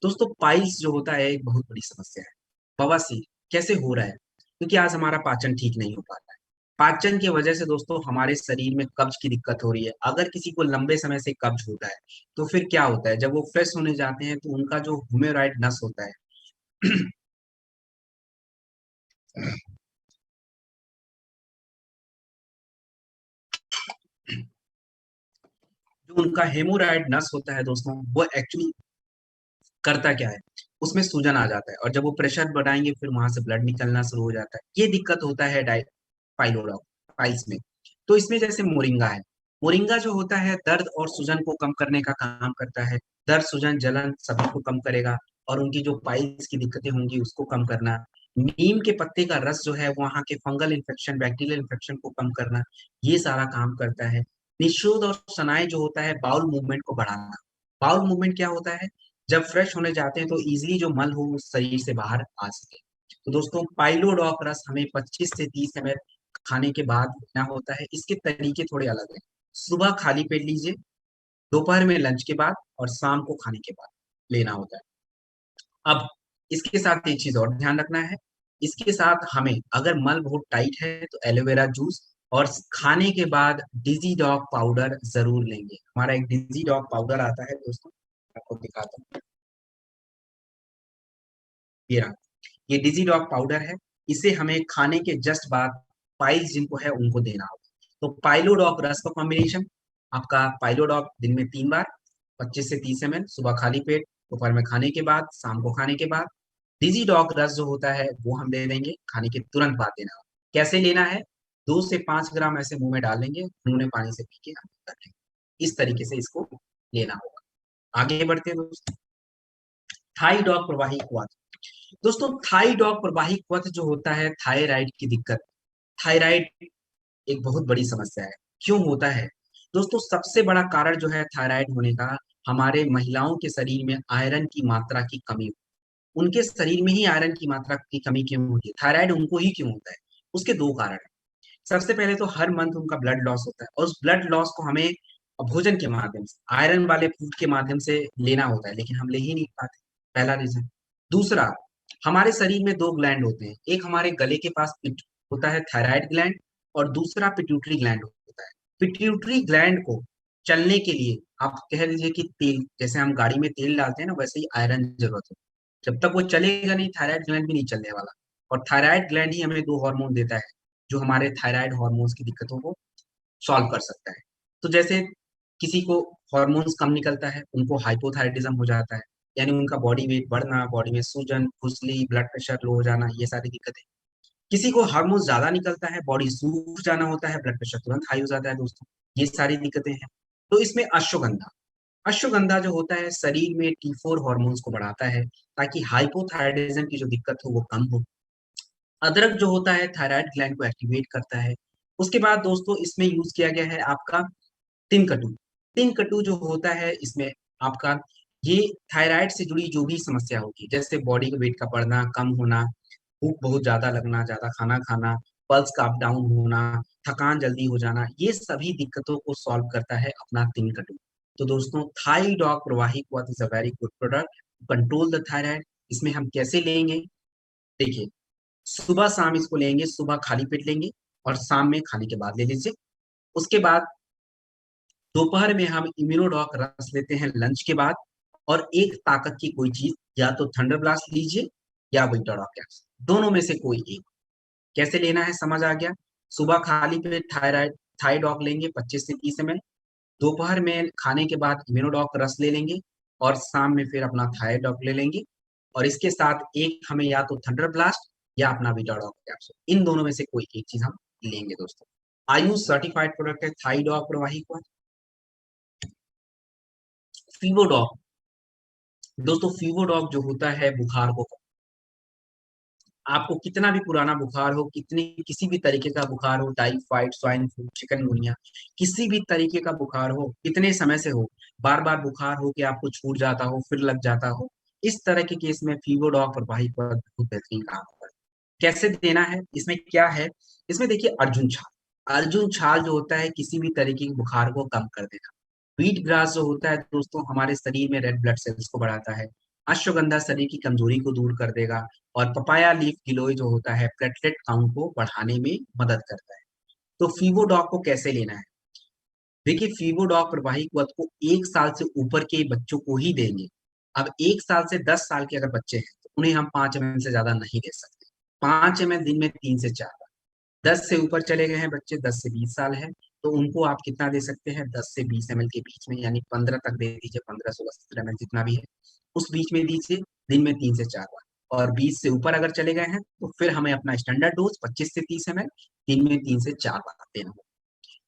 दोस्तों पाइल्स जो होता है एक बहुत बड़ी समस्या है। बवासीर कैसे हो रहा है? क्योंकि आज हमारा पाचन ठीक नहीं हो पा रहा है। पाचन की वजह से दोस्तों हमारे शरीर में कब्ज की दिक्कत हो रही है। अगर किसी को लंबे समय से कब्ज होता है तो फिर क्या होता है, जब वो फ्रेश होने जाते हैं तो उनका जो ह्यूमेरॉइड नस होता है जो उनका हेमोरॉइड नस होता है दोस्तों, वो एक्चुअली करता क्या है, उसमें सूजन आ जाता है और जब वो प्रेशर बढ़ाएंगे फिर वहां से ब्लड निकलना शुरू हो जाता है। ये दिक्कत होता है पाइलोडॉक पाइल्स में। तो इसमें जैसे मोरिंगा है, मोरिंगा जो होता है दर्द और सूजन को कम करने का काम करता है। दर्द सूजन जलन सभी को कम करेगा और उनकी जो पाइल्स की दिक्कतें होंगी उसको कम करना। नीम के पत्ते का रस जो है वहाँ के फंगल इन्फेक्शन बैक्टीरियल इन्फेक्शन को कम करना, ये सारा काम करता है। निशोद और सनाई जो होता है बाउल मूवमेंट को बढ़ाना। बाउल मूवमेंट क्या होता है, जब फ्रेश होने जाते हैं तो इजीली जो मल हो उस शरीर से बाहर आ सके। तो दोस्तों पाइलोडॉक रस हमें 25 से 30 ml खाने के बाद लेना होता है। इसके तरीके थोड़े अलग हैं। सुबह खाली पेट लीजिए, दोपहर में लंच के बाद और शाम को खाने के बाद लेना होता है। अब इसके साथ एक चीज और ध्यान रखना है, इसके साथ हमें अगर मल बहुत टाइट है तो एलोवेरा जूस और खाने के बाद डिजी डॉग पाउडर जरूर लेंगे। हमारा एक डिजी डॉग पाउडर आता है दोस्तों, आपको दिखाता हूँ। ये रहा, ये डिजी डॉग पाउडर है। इसे हमें खाने के जस्ट बाद पाइल्स जिनको है उनको देना होगा। तो पाइलोडॉग रस का कॉम्बिनेशन आपका पाइलोडॉग दिन में 3 बार 25 से 30 ml, सुबह खाली पेट, दोपहर में खाने के बाद, शाम को खाने के बाद। डिजी डॉग रस जो होता है वो हम दे देंगे खाने के तुरंत बाद देना होगा। कैसे लेना है, 2 से 5 ग्राम ऐसे मुंह में डालेंगे, गुनगुने पानी से पी के हम कर लेंगे। इस तरीके से इसको लेना होगा। आगे बढ़ते हैं दोस्तों। थाई डॉग प्रवाही दोस्तों थाइरॉइड प्रवाहित पथ जो होता है, थायराइड की दिक्कत, थायराइड एक बहुत बड़ी समस्या है। क्यों होता है दोस्तों? सबसे बड़ा कारण जो है थायराइड होने का, हमारे महिलाओं के शरीर में आयरन की मात्रा की कमी। उनके शरीर में ही आयरन की मात्रा की कमी क्यों होती है, थायराइड उनको ही क्यों होता है? उसके दो कारण हैं। सबसे पहले तो हर मंथ उनका ब्लड लॉस होता है और उस ब्लड लॉस को हमें भोजन के माध्यम से, आयरन वाले फूड के माध्यम से लेना होता है, लेकिन हम ले ही नहीं पाते। पहला रीजन। दूसरा, हमारे शरीर में दो ग्लैंड होते हैं, एक हमारे गले के पास होता है थायराइड ग्लैंड और दूसरा पिट्यूटरी ग्लैंड होता है। पिट्यूटरी ग्लैंड को चलने के लिए आप कह लीजिए कि तेल, जैसे हम गाड़ी में तेल डालते हैं ना, वैसे ही आयरन जरूरत है। जब तक वो चलेगा नहीं थायराइड ग्लैंड भी नहीं चलने वाला। और थायराइड ग्लैंड ही हमें दो हार्मोन देता है जो हमारे थायराइड हार्मोन्स की दिक्कतों को सॉल्व कर सकता है। तो जैसे किसी को हार्मोन्स कम निकलता है उनको हाइपोथायराइडिज्म हो जाता है, यानी उनका बॉडी वेट बढ़ना, बॉडी में सूजन, खुजली, ब्लड प्रेशर लो हो जाना, ये सारी दिक्कतें। किसी को हार्मोन ज्यादा निकलता है, बॉडी सूख जाना होता है, ब्लड प्रेशर तुरंत हाई हो जाता है दोस्तों, ये सारी दिक्कतें हैं। तो इसमें अश्वगंधा, अश्वगंधा जो होता है शरीर में T4 हार्मोन्स को बढ़ाता है ताकि हाइपोथायराइडिज्म की जो दिक्कत हो वो कम हो। अदरक जो होता है थायराइड ग्लैंड को एक्टिवेट करता है। उसके बाद दोस्तों इसमें यूज किया गया है आपका तिनकटू। तिनकटू जो होता है इसमें आपका, ये थायराइड से जुड़ी जो भी समस्या होगी, जैसे बॉडी का वेट का बढ़ना, कम होना, भूख बहुत ज्यादा लगना, ज्यादा खाना खाना, पल्स का अप डाउन होना, थकान जल्दी हो जाना, ये सभी दिक्कतों को सॉल्व करता है अपना तिनकटू। तो दोस्तों थाई डॉग प्रवाही क्वाथ is a very good product control the thyroid. इसमें हम कैसे लेंगे, देखिए, सुबह शाम इसको लेंगे, सुबह खाली पेट लेंगे और शाम में खाने के बाद ले लीजिए। उसके बाद दोपहर में हम इम्यूनोडॉक रस लेते हैं लंच के बाद। और एक ताकत की कोई चीज, या तो थंडर ब्लास्ट लीजिए या विक्टोरॉक कैप्स, दोनों में से कोई एक। कैसे लेना है समझ आ गया। सुबह खाली पेट थायराइड थाइडॉक लेंगे 25 से 30 ml, दोपहर में खाने के बाद इम्यूनोडॉक रस ले लेंगे और शाम में फिर अपना थायडॉक ले लेंगे। और इसके साथ एक हमें या तो थंडर ब्लास्ट या अपना विटाडॉक कैप्सूल, इन दोनों में से कोई एक चीज हम लेंगे दोस्तों। आयुष सर्टिफाइड प्रोडक्ट है थाइडॉक प्रवाही को। फीवोडॉक, दोस्तों फीवोडॉक जो होता है बुखार को, आपको कितना भी पुराना बुखार हो, कितनी किसी भी तरीके का बुखार हो, टाइफाइड, स्वाइन फ्लू, चिकनगुनिया, किसी भी तरीके का बुखार हो, कितने समय से हो, बार बार बुखार हो कि आपको छूट जाता हो फिर लग जाता हो, इस तरह के केस में फीवोडॉक प्रवाही पर बहुत बेहतरीन काम होता है। कैसे देना है, इसमें क्या है, इसमें देखिए अर्जुन छाल। अर्जुन छाल जो होता है किसी भी तरीके के बुखार को कम कर देगा। व्हीट ग्रास जो होता है दोस्तों हमारे शरीर में रेड ब्लड सेल्स को बढ़ाता है। अश्वगंधा शरीर की कमजोरी को दूर कर देगा। और पपाया लीफ गिलोय जो होता है प्लेटलेट काउंट को बढ़ाने में मदद करता है। तो फीवोडॉक को कैसे लेना है, देखिए फीवोडॉक प्रवाही वत को 1 साल से ऊपर के बच्चों को ही देंगे। अब 1 साल से 10 साल के अगर बच्चे हैं तो उन्हें हम 5 ml से ज्यादा नहीं दे सकते। 5 ml दिन में 3 से 4 बार। 10 से ऊपर चले गए हैं बच्चे, 10 से 20 साल है, तो उनको आप कितना दे सकते हैं, 10 से 20 ml के बीच में, यानी 15 तक दे दीजिए, 15, 16, 17 ml जितना भी है उस बीच में दीजिए, दिन में 3 से 4 बार। और 20 से ऊपर अगर चले गए हैं तो फिर हमें अपना स्टैंडर्ड डोज 25 से 30 ml दिन में 3 से 4 बार देना होगा।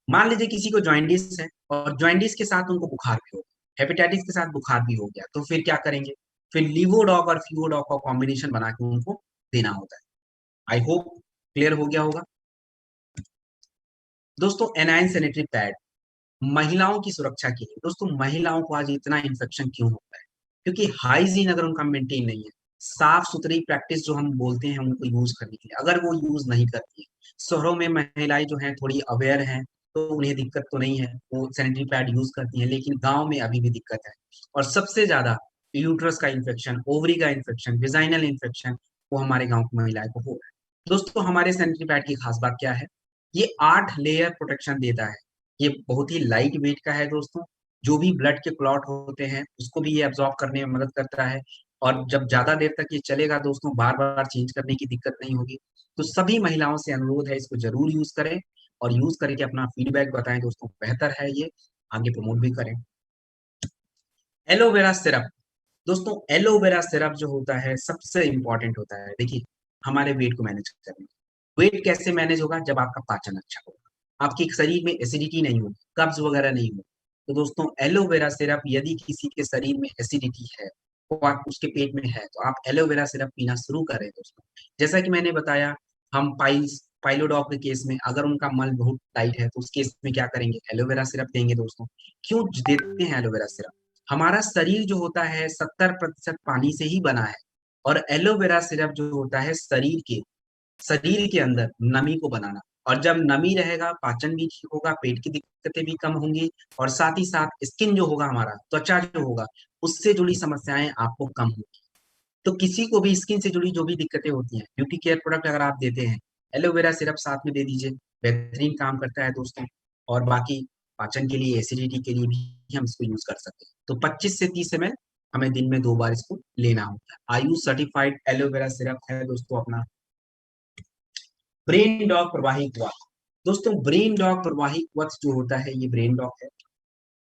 मान लीजिए किसी को जॉइंडिस है और जॉइंडिस के साथ उनको बुखार भी हो गया, हेपेटाइटिस के साथ बुखार भी हो गया, तो फिर क्या करेंगे, फिर लीवोडॉक और फीवोडॉक का कॉम्बिनेशन बना के उनको देना होता है। आई होप क्लियर हो गया होगा। दोस्तों एनाइन सैनिटरी पैड महिलाओं की सुरक्षा के लिए, दोस्तों महिलाओं को आज इतना इन्फेक्शन क्यों होता है, क्योंकि हाइजीन अगर उनका मेंटेन नहीं है, साफ सुथरी प्रैक्टिस जो हम बोलते हैं उनको यूज करने के लिए, अगर वो यूज नहीं करती है, शहरों में महिलाएं जो हैं थोड़ी अवेयर हैं तो उन्हें दिक्कत तो नहीं है, वो सैनिटरी पैड यूज करती हैं, लेकिन गांव में अभी भी दिक्कत है। और सबसे ज्यादा यूट्रस का इन्फेक्शन, ओवरी का इन्फेक्शन, विजाइनल इन्फेक्शन वो हमारे गाँव की महिलाएं को हो रहा है। दोस्तों हमारे सैनिटरी पैड की खास बात क्या है, ये 8 लेयर प्रोटेक्शन देता है। ये बहुत ही लाइट वेट का है दोस्तों। जो भी ब्लड के क्लॉट होते हैं उसको भी ये एब्जॉर्ब करने में मदद करता है। और जब ज्यादा देर तक ये चलेगा दोस्तों, बार बार चेंज करने की दिक्कत नहीं होगी। तो सभी महिलाओं से अनुरोध है इसको जरूर यूज करें और यूज करके अपना फीडबैक बताएं दोस्तों, बेहतर है ये, आगे प्रमोट भी करें। एलोवेरा सिरप, दोस्तों एलोवेरा सिरप जो होता है सबसे इंपॉर्टेंट होता है। देखिए हमारे वेट को मैनेज करने, वेट कैसे मैनेज होगा, जब आपका पाचन अच्छा होगा, आपके शरीर में एसिडिटी नहीं होगी, कब्ज वगैरह नहीं होगी। तो दोस्तों एलोवेरा सिरप, यदि किसी के शरीर में एसिडिटी है तो आप उसके पेट में है तो आप एलोवेरा सिरप पीना शुरू करें दोस्तों। जैसा कि मैंने बताया, हम पाइलोडॉग के केस में अगर उनका मल बहुत टाइट है तो उस केस में क्या करेंगे, एलोवेरा सिरप देंगे दोस्तों। क्यों देते हैं एलोवेरा सिरप, हमारा शरीर जो होता है 70% पानी से ही बना है। और एलोवेरा सिरप जो होता है शरीर के अंदर नमी को बनाना, और जब नमी रहेगा पाचन भी ठीक होगा, पेट की दिक्कतें भी कम होंगी, और साथ ही साथ स्किन जो होगा, हमारा त्वचा जो होगा, उससे जुड़ी समस्याएं आपको कम होगी। तो किसी को भी स्किन से जुड़ी जो भी दिक्कतें होती हैं, ब्यूटी केयर प्रोडक्ट अगर आप देते हैं, एलोवेरा सिरप साथ में दे दीजिए, बेहतरीन काम करता है दोस्तों। और बाकी पाचन के लिए, एसिडिटी के लिए भी हम इसको यूज कर सकते हैं। तो 25 से 30 ml हमें दिन में 2 बार इसको लेना होता है। आयुष सर्टिफाइड एलोवेरा सिरप है दोस्तों अपना। ब्रेन डॉग प्रवाही क्वाथ, दोस्तों ब्रेन डॉग प्रवाही क्वाथ जो होता है ये ब्रेन डॉग है।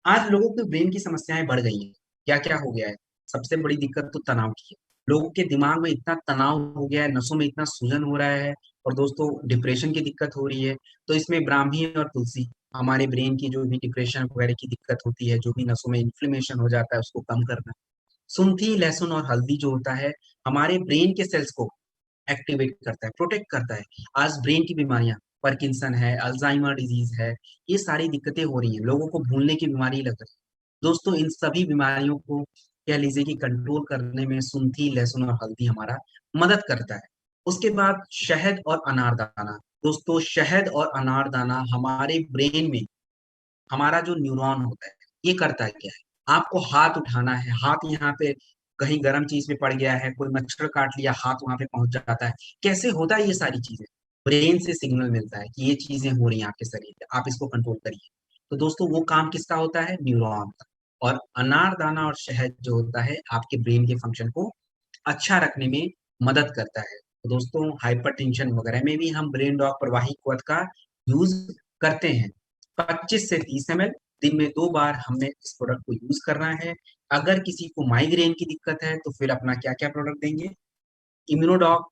आज लोगों के ब्रेन की समस्याएं बढ़ गई हैं। क्या क्या हो गया है, सबसे बड़ी दिक्कत तो तनाव की है। लोगों के दिमाग में इतना तनाव हो गया है, नसों में इतना सूजन हो रहा है, और दोस्तों डिप्रेशन की दिक्कत हो रही है। तो इसमें ब्राह्मी और तुलसी हमारे ब्रेन की जो भी डिप्रेशन वगैरह की दिक्कत होती है, जो भी नसों में इन्फ्लेमेशन हो जाता है उसको कम करना। सुंठी, लहसुन और हल्दी जो होता है हमारे ब्रेन के सेल्स को एक्टिवेट करता है, प्रोटेक्ट करता है। आज ब्रेन की बीमारियां, पार्किंसन है, अल्जाइमर डिजीज है, ये सारी दिक्कतें हो रही हैं, लोगों को भूलने की बीमारी लग रही है। दोस्तों इन सभी बीमारियों को कह लीजिए कि कंट्रोल करने में सुंठी, लहसुन और हल्दी हमारा मदद करता है। उसके बाद शहद और अनारदाना, दोस्तों शहद और अनारदाना हमारे ब्रेन में, हमारा जो न्यूरॉन होता है ये करता है क्या है, आपको हाथ उठाना है, हाथ यहाँ पे कहीं गर्म चीज पे पड़ गया है, कोई मच्छर काट लिया, हाथ वहां पे पहुंच जाता है, कैसे होता है ये सारी चीजें, ब्रेन से सिग्नल मिलता है कि ये चीजें हो रही हैं आपके शरीर पे, आप इसको कंट्रोल करिए। तो दोस्तों वो काम किसका होता है, न्यूरॉन का। और अनारदाना और शहद जो होता है आपके ब्रेन के फंक्शन को अच्छा रखने में मदद करता है। तो दोस्तों हाइपरटेंशन वगैरह में भी हम ब्रेन डॉग प्रवाही क्वथ का यूज करते हैं। 25 से 30 ml दिन में 2 बार हमने इस प्रोडक्ट को यूज करना है। अगर किसी को माइग्रेन की दिक्कत है तो फिर अपना क्या क्या प्रोडक्ट देंगे, इम्यूनोडॉक,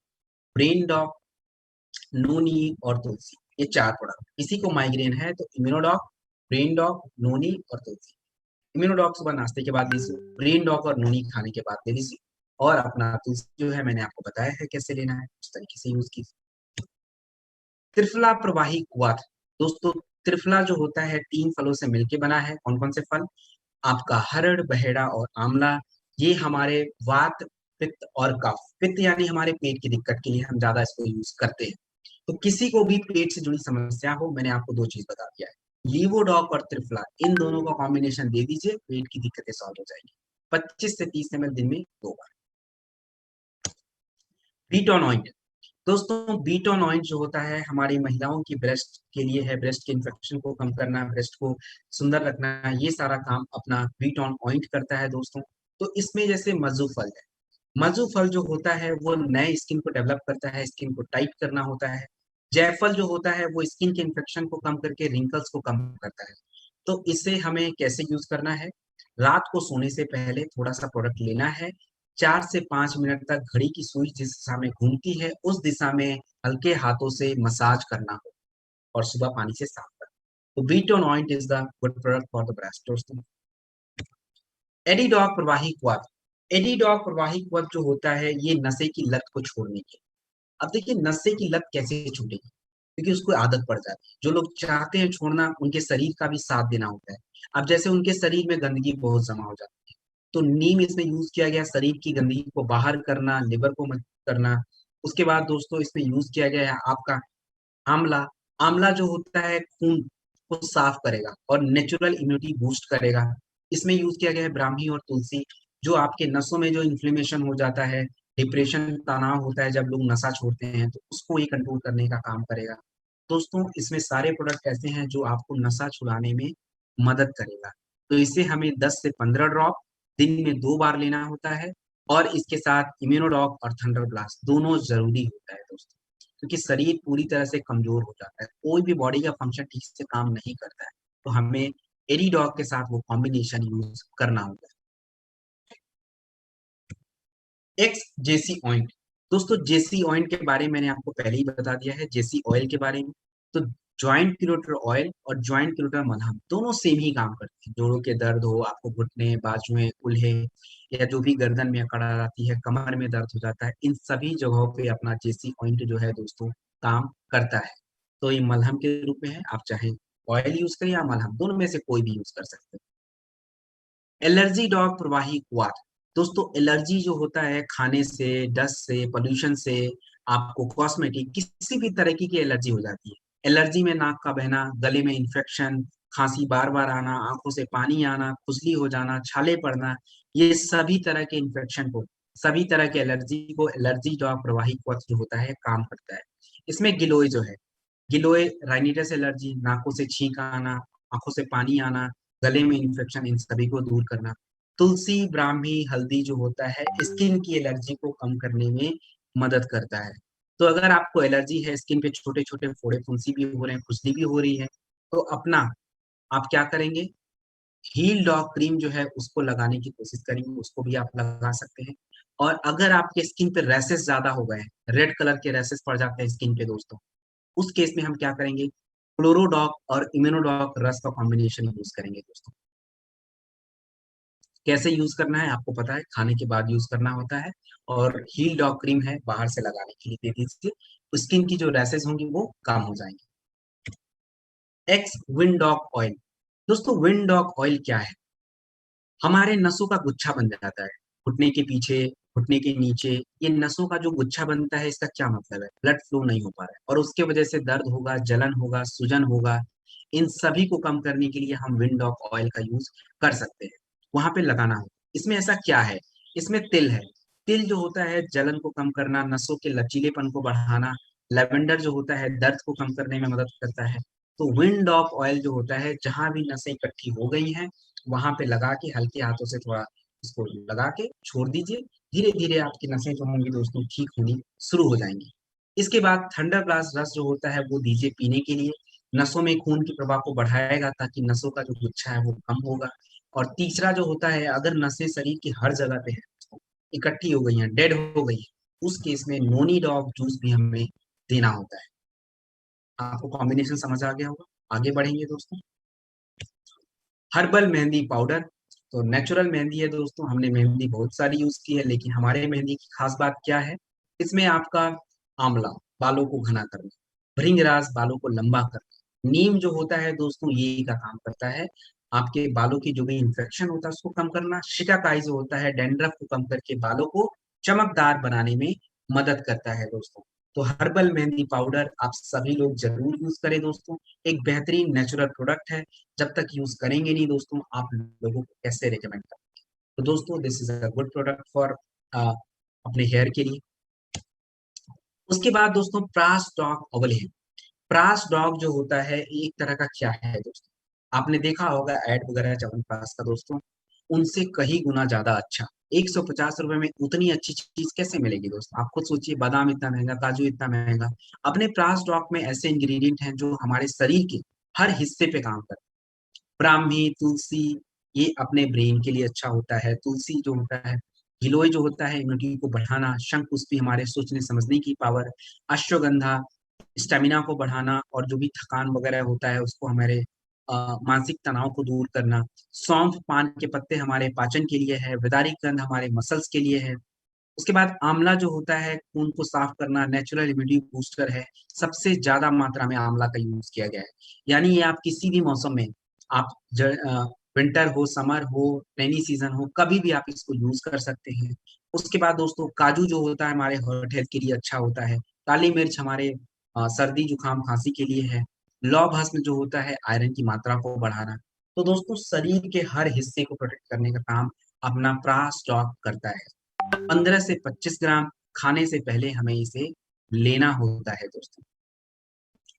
ब्रेन डॉक, नोनी और तुलसी, ये 4 प्रोडक्ट। किसी को माइग्रेन है तो इम्यूनोडॉक, ब्रेन डॉक, नोनी और तुलसी। इम्यूनोडॉक सुबह नाश्ते के बाद लीजिए, ब्रेन डॉक और नोनी खाने के बाद ले लीजिए। और अपना तुलसी जो है मैंने आपको बताया है कैसे लेना है, उस तरीके से यूज कीजिए। त्रिफला प्रवाही क्वाथ। दोस्तों, त्रिफला जो होता है 3 फलों से मिलके बना है। कौन कौन से फल? आपका हरड़, बहेड़ा और आंवला। ये हमारे वात, पित्त और कफ, पित्त यानी हमारे पेट की दिक्कत के लिए हम ज्यादा इसको यूज करते हैं। तो किसी को भी पेट से जुड़ी समस्या हो, मैंने आपको 2 चीज बता दिया है, लीवोडॉक और त्रिफला, इन दोनों का कॉम्बिनेशन दे दीजिए, पेट की दिक्कतें सॉल्व हो जाएगी। 25 से 30 ml दिन में 2 बार। बीटोन ऑइंट। दोस्तों, बीटोन ऑइंट जो होता है हमारी महिलाओं की ब्रेस्ट के लिए है, ब्रेस्ट के इन्फेक्शन को कम करना, ब्रेस्ट को सुंदर रखना, ये सारा काम अपना बीटोन ऑइंट करता है दोस्तों। तो इसमें जैसे मजू फल है, मजू फल जो होता है वो नए स्किन को डेवलप करता है, स्किन को टाइट करना होता है। जायफल जो होता है वो स्किन के इन्फेक्शन को कम करके रिंकल्स को कम करता है। तो इसे हमें कैसे यूज करना है? रात को सोने से पहले थोड़ा सा प्रोडक्ट लेना है, 4 से 5 मिनट तक घड़ी की सुई जिस दिशा में घूमती है उस दिशा में हल्के हाथों से मसाज करना हो और सुबह पानी से साफ करना। तो बीटोन ointment is the good product for the breast दोस्तों। एडिडॉक प्रवाही क्वाथ। एडिडॉक प्रवाही क्वाथ जो होता है ये नशे की लत को छोड़ने के। अब देखिए नशे की लत कैसे छूटेगी, क्योंकि उसको आदत पड़ जाती है। जो लोग चाहते हैं छोड़ना, उनके शरीर का भी साथ देना होता है। अब जैसे उनके शरीर में गंदगी बहुत जमा हो जाती है, तो नीम इसमें यूज किया गया शरीर की गंदगी को बाहर करना, लिवर को मत करना। उसके बाद दोस्तों इसमें यूज किया गया है आपका आंवला। आंवला जो होता है खून को साफ करेगा और नेचुरल इम्यूनिटी बूस्ट करेगा। इसमें यूज किया गया है ब्राह्मी और तुलसी, जो आपके नसों में जो इन्फ्लेमेशन हो जाता है, डिप्रेशन, तनाव होता है जब लोग नशा छोड़ते हैं, तो उसको ये कंट्रोल करने का काम करेगा। दोस्तों, इसमें सारे प्रोडक्ट ऐसे हैं जो आपको नशा छुड़ाने में मदद करेगा। तो इसे हमें 10 से 15 ड्रॉप दिन में 2 बार लेना होता है, और इसके साथ इम्यूनोडॉक और थंडर ब्लास्ट दोनों जरूरी होता है दोस्तों, क्योंकि शरीर पूरी तरह से कमजोर हो जाता है, कोई भी बॉडी का फंक्शन ठीक से काम नहीं करता है। तो हमें एडीडॉक के साथ वो कॉम्बिनेशन यूज करना होगा। एक्स जेसी ऑइंट। दोस्तों, जेसी ऑइंट के बारे में मैंने आपको पहले ही बता दिया है, जेसी ऑयल के बारे में। तो ज्वाइंट क्यूरेटर ऑयल और ज्वाइंट क्यूरेटर मलहम दोनों सेम ही काम करते हैं। जोड़ों के दर्द हो, आपको घुटने, बाजुएं, कूल्हे, या जो भी गर्दन में अकड़ आती है, कमर में दर्द हो जाता है, इन सभी जगहों पे अपना जेसी ऑइंट जो है दोस्तों काम करता है। तो ये मलहम के रूप में है, आप चाहे ऑयल यूज करें या मलहम, दोनों में से कोई भी यूज कर सकते हैं। एलर्जी डॉग प्रवाही क्वाथ। दोस्तों, एलर्जी जो होता है खाने से, डस्ट से, पोल्यूशन से, आपको कॉस्मेटिक किसी भी तरह की एलर्जी हो जाती है। एलर्जी में नाक का बहना, गले में इंफेक्शन, खांसी बार बार आना, आंखों से पानी आना, खुजली हो जाना, छाले पड़ना, ये सभी तरह के इन्फेक्शन को, सभी तरह के एलर्जी को एलर्जी डॉग प्रवाही क्वाथ जो होता है काम करता है। इसमें गिलोय जो है, गिलोय राइनिटस एलर्जी, नाकों से छींक आना, आंखों से पानी आना, गले में इन्फेक्शन, इन सभी को दूर करना। तुलसी, ब्राह्मी, हल्दी जो होता है स्किन की एलर्जी को कम करने में मदद करता है। तो अगर आपको एलर्जी है, स्किन पे छोटे छोटे फोड़े फुंसी भी हो रहे हैं, खुजली भी हो रही है, तो अपना आप क्या करेंगे, हील डॉग क्रीम जो है उसको लगाने की कोशिश करेंगे, उसको भी आप लगा सकते हैं। और अगर आपके स्किन पे रैसेस ज्यादा हो गए हैं, रेड कलर के रैसेस पड़ जाते हैं स्किन पे दोस्तों, उस केस में हम क्या करेंगे, क्लोरोडॉक और इम्यूनोडॉक रस का कॉम्बिनेशन यूज करेंगे दोस्तों। कैसे यूज करना है आपको पता है, खाने के बाद यूज करना होता है। और हील डॉग क्रीम है, बाहर से लगाने के लिए दे दीजिए, स्किन की जो रैसेस होंगी वो कम हो जाएंगी। एक्स विंडॉक ऑयल। दोस्तों, विंडॉक ऑयल क्या है? हमारे नसों का गुच्छा बन जाता है, घुटने के पीछे, घुटने के नीचे, ये नसों का जो गुच्छा बनता है, इसका क्या मतलब है, ब्लड फ्लो नहीं हो पा रहा है और उसके वजह से दर्द होगा, जलन होगा, सूजन होगा। इन सभी को कम करने के लिए हम विंडॉक ऑयल का यूज कर सकते हैं, वहां पे लगाना हो। इसमें ऐसा क्या है, इसमें तिल है। तिल जो होता है जलन को कम करना, नसों के लचीलेपन को बढ़ाना। लेवेंडर जो होता है दर्द को कम करने में मदद करता है। तो विंडॉक ऑयल जो होता है, जहां भी नसें इकट्ठी हो गई हैं वहां पे लगा के हल्के हाथों से थोड़ा इसको लगा के छोड़ दीजिए, धीरे धीरे आपकी नसें जो होंगी दोस्तों ठीक होनी शुरू हो जाएंगी। इसके बाद थंडर ग्लास रस जो होता है वो दीजिए पीने के लिए, नसों में खून के प्रवाह को बढ़ाएगा ताकि नसों का जो गुच्छा है वो कम होगा। और तीसरा जो होता है, अगर नसें शरीर की हर जगह पे है, इकट्ठी हो गई हैं, डेड हो गई है, उस केस में नोनी डॉग जूस भी हमें देना होता है। आपको कॉम्बिनेशन समझ आ गया होगा। आगे बढ़ेंगे दोस्तों। Herbal mehndi powder. तो नेचुरल मेहंदी है दोस्तों, हमने मेहंदी बहुत सारी यूज की है, लेकिन हमारे मेहंदी की खास बात क्या है, इसमें आपका आंवला बालों को घना करना, भृंगराज बालों को लंबा करना, नीम जो होता है दोस्तों ये का काम करता है आपके बालों की जो भी इन्फेक्शन होता है उसको कम करना, शिकाकाई जो होता है डैंड्रफ को कम करके बालों को चमकदार बनाने में मदद करता है दोस्तों। तो हर्बल मेहंदी पाउडर आप सभी लोग जरूर यूज करें दोस्तों, एक बेहतरीन नेचुरल प्रोडक्ट है। जब तक यूज करेंगे नहीं दोस्तों आप लोगों को कैसे रिकमेंड करेंगे। तो दोस्तों this is a good product for अपने हेयर के लिए। उसके बाद दोस्तों प्रास डॉग ओवल है। प्रास डॉग जो होता है एक तरह का क्या है दोस्तों, आपने देखा होगा एड वगैरह च्यवनप्राश का दोस्तों, उनसे कहीं गुना ज्यादा अच्छा। 150 रुपए में उतनी अच्छी चीज कैसे मिलेगी दोस्तों, आप खुद सोचिए, बादाम इतना महंगा, काजू इतना महंगा। अपने प्रास डॉग में ऐसे इंग्रेडिएंट हैं जो हमारे शरीर के हर हिस्से पे काम करते हैं। ब्राह्मी, तुलसी, ये अपने ब्रेन के लिए अच्छा होता है। तुलसी जो होता है, गिलोय जो होता है इम्यूनिटी को बढ़ाना, शंखपुष्पी हमारे सोचने समझने की पावर, अश्वगंधा स्टेमिना को बढ़ाना और जो भी थकान वगैरह होता है उसको हमारे मानसिक तनाव को दूर करना। सौंफ पान के पत्ते हमारे पाचन के लिए है, विदारी गंध हमारे मसल्स के लिए है। उसके बाद आंवला जो होता है खून को साफ करना, नेचुरल इम्यूनिटी बूस्टर है। सबसे ज्यादा मात्रा में आंवला का यूज किया गया है, यानी ये आप किसी भी मौसम में, आप विंटर हो, समर हो, रेनी सीजन हो, कभी भी आप इसको यूज कर सकते हैं। उसके बाद दोस्तों काजू जो होता है हमारे हार्ट हेल्थ के लिए अच्छा होता है। काली मिर्च हमारे सर्दी जुकाम खांसी के लिए है। लौ भस्म जो होता है आयरन की मात्रा को बढ़ाना। तो दोस्तों शरीर के हर हिस्से को प्रोटेक्ट करने का काम अपना प्रास डॉग करता है। 15 से 25 ग्राम खाने से पहले हमें इसे लेना होता है दोस्तों।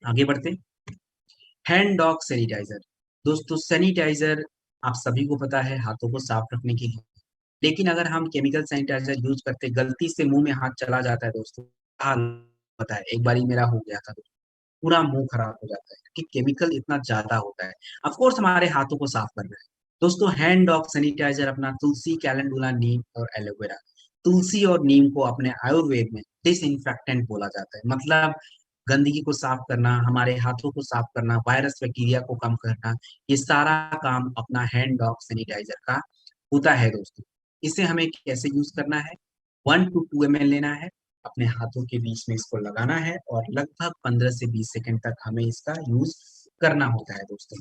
आगे बढ़ते, हैंड डॉग सैनिटाइजर। दोस्तों सैनिटाइजर आप सभी को पता है हाथों को साफ रखने के लिए, लेकिन अगर हम केमिकल सैनिटाइजर यूज करते गलती से मुंह में हाथ चला जाता है दोस्तों, हाल पता है, एक बारी मेरा हो गया था, पूरा मुंह खराब हो जाता है कि केमिकल इतना ज्यादा होता है। ऑफ कोर्स हमारे हाथों को साफ करना है दोस्तों। हैंड डॉग सैनिटाइजर अपना तुलसी, कैलेंडुला, नीम और एलोवेरा। तुलसी और नीम को अपने आयुर्वेद में डिसइंफेक्टेंट बोला जाता है, मतलब गंदगी को साफ करना, हमारे हाथों को साफ करना, वायरस बैक्टीरिया को कम करना, ये सारा काम अपना हैंड डॉग सैनिटाइजर का होता है दोस्तों। इसे हमें कैसे यूज करना है, 1 to 2 ml लेना है, अपने हाथों के बीच में इसको लगाना है और लगभग 15 से 20 सेकंड तक हमें इसका यूज करना होता है दोस्तों।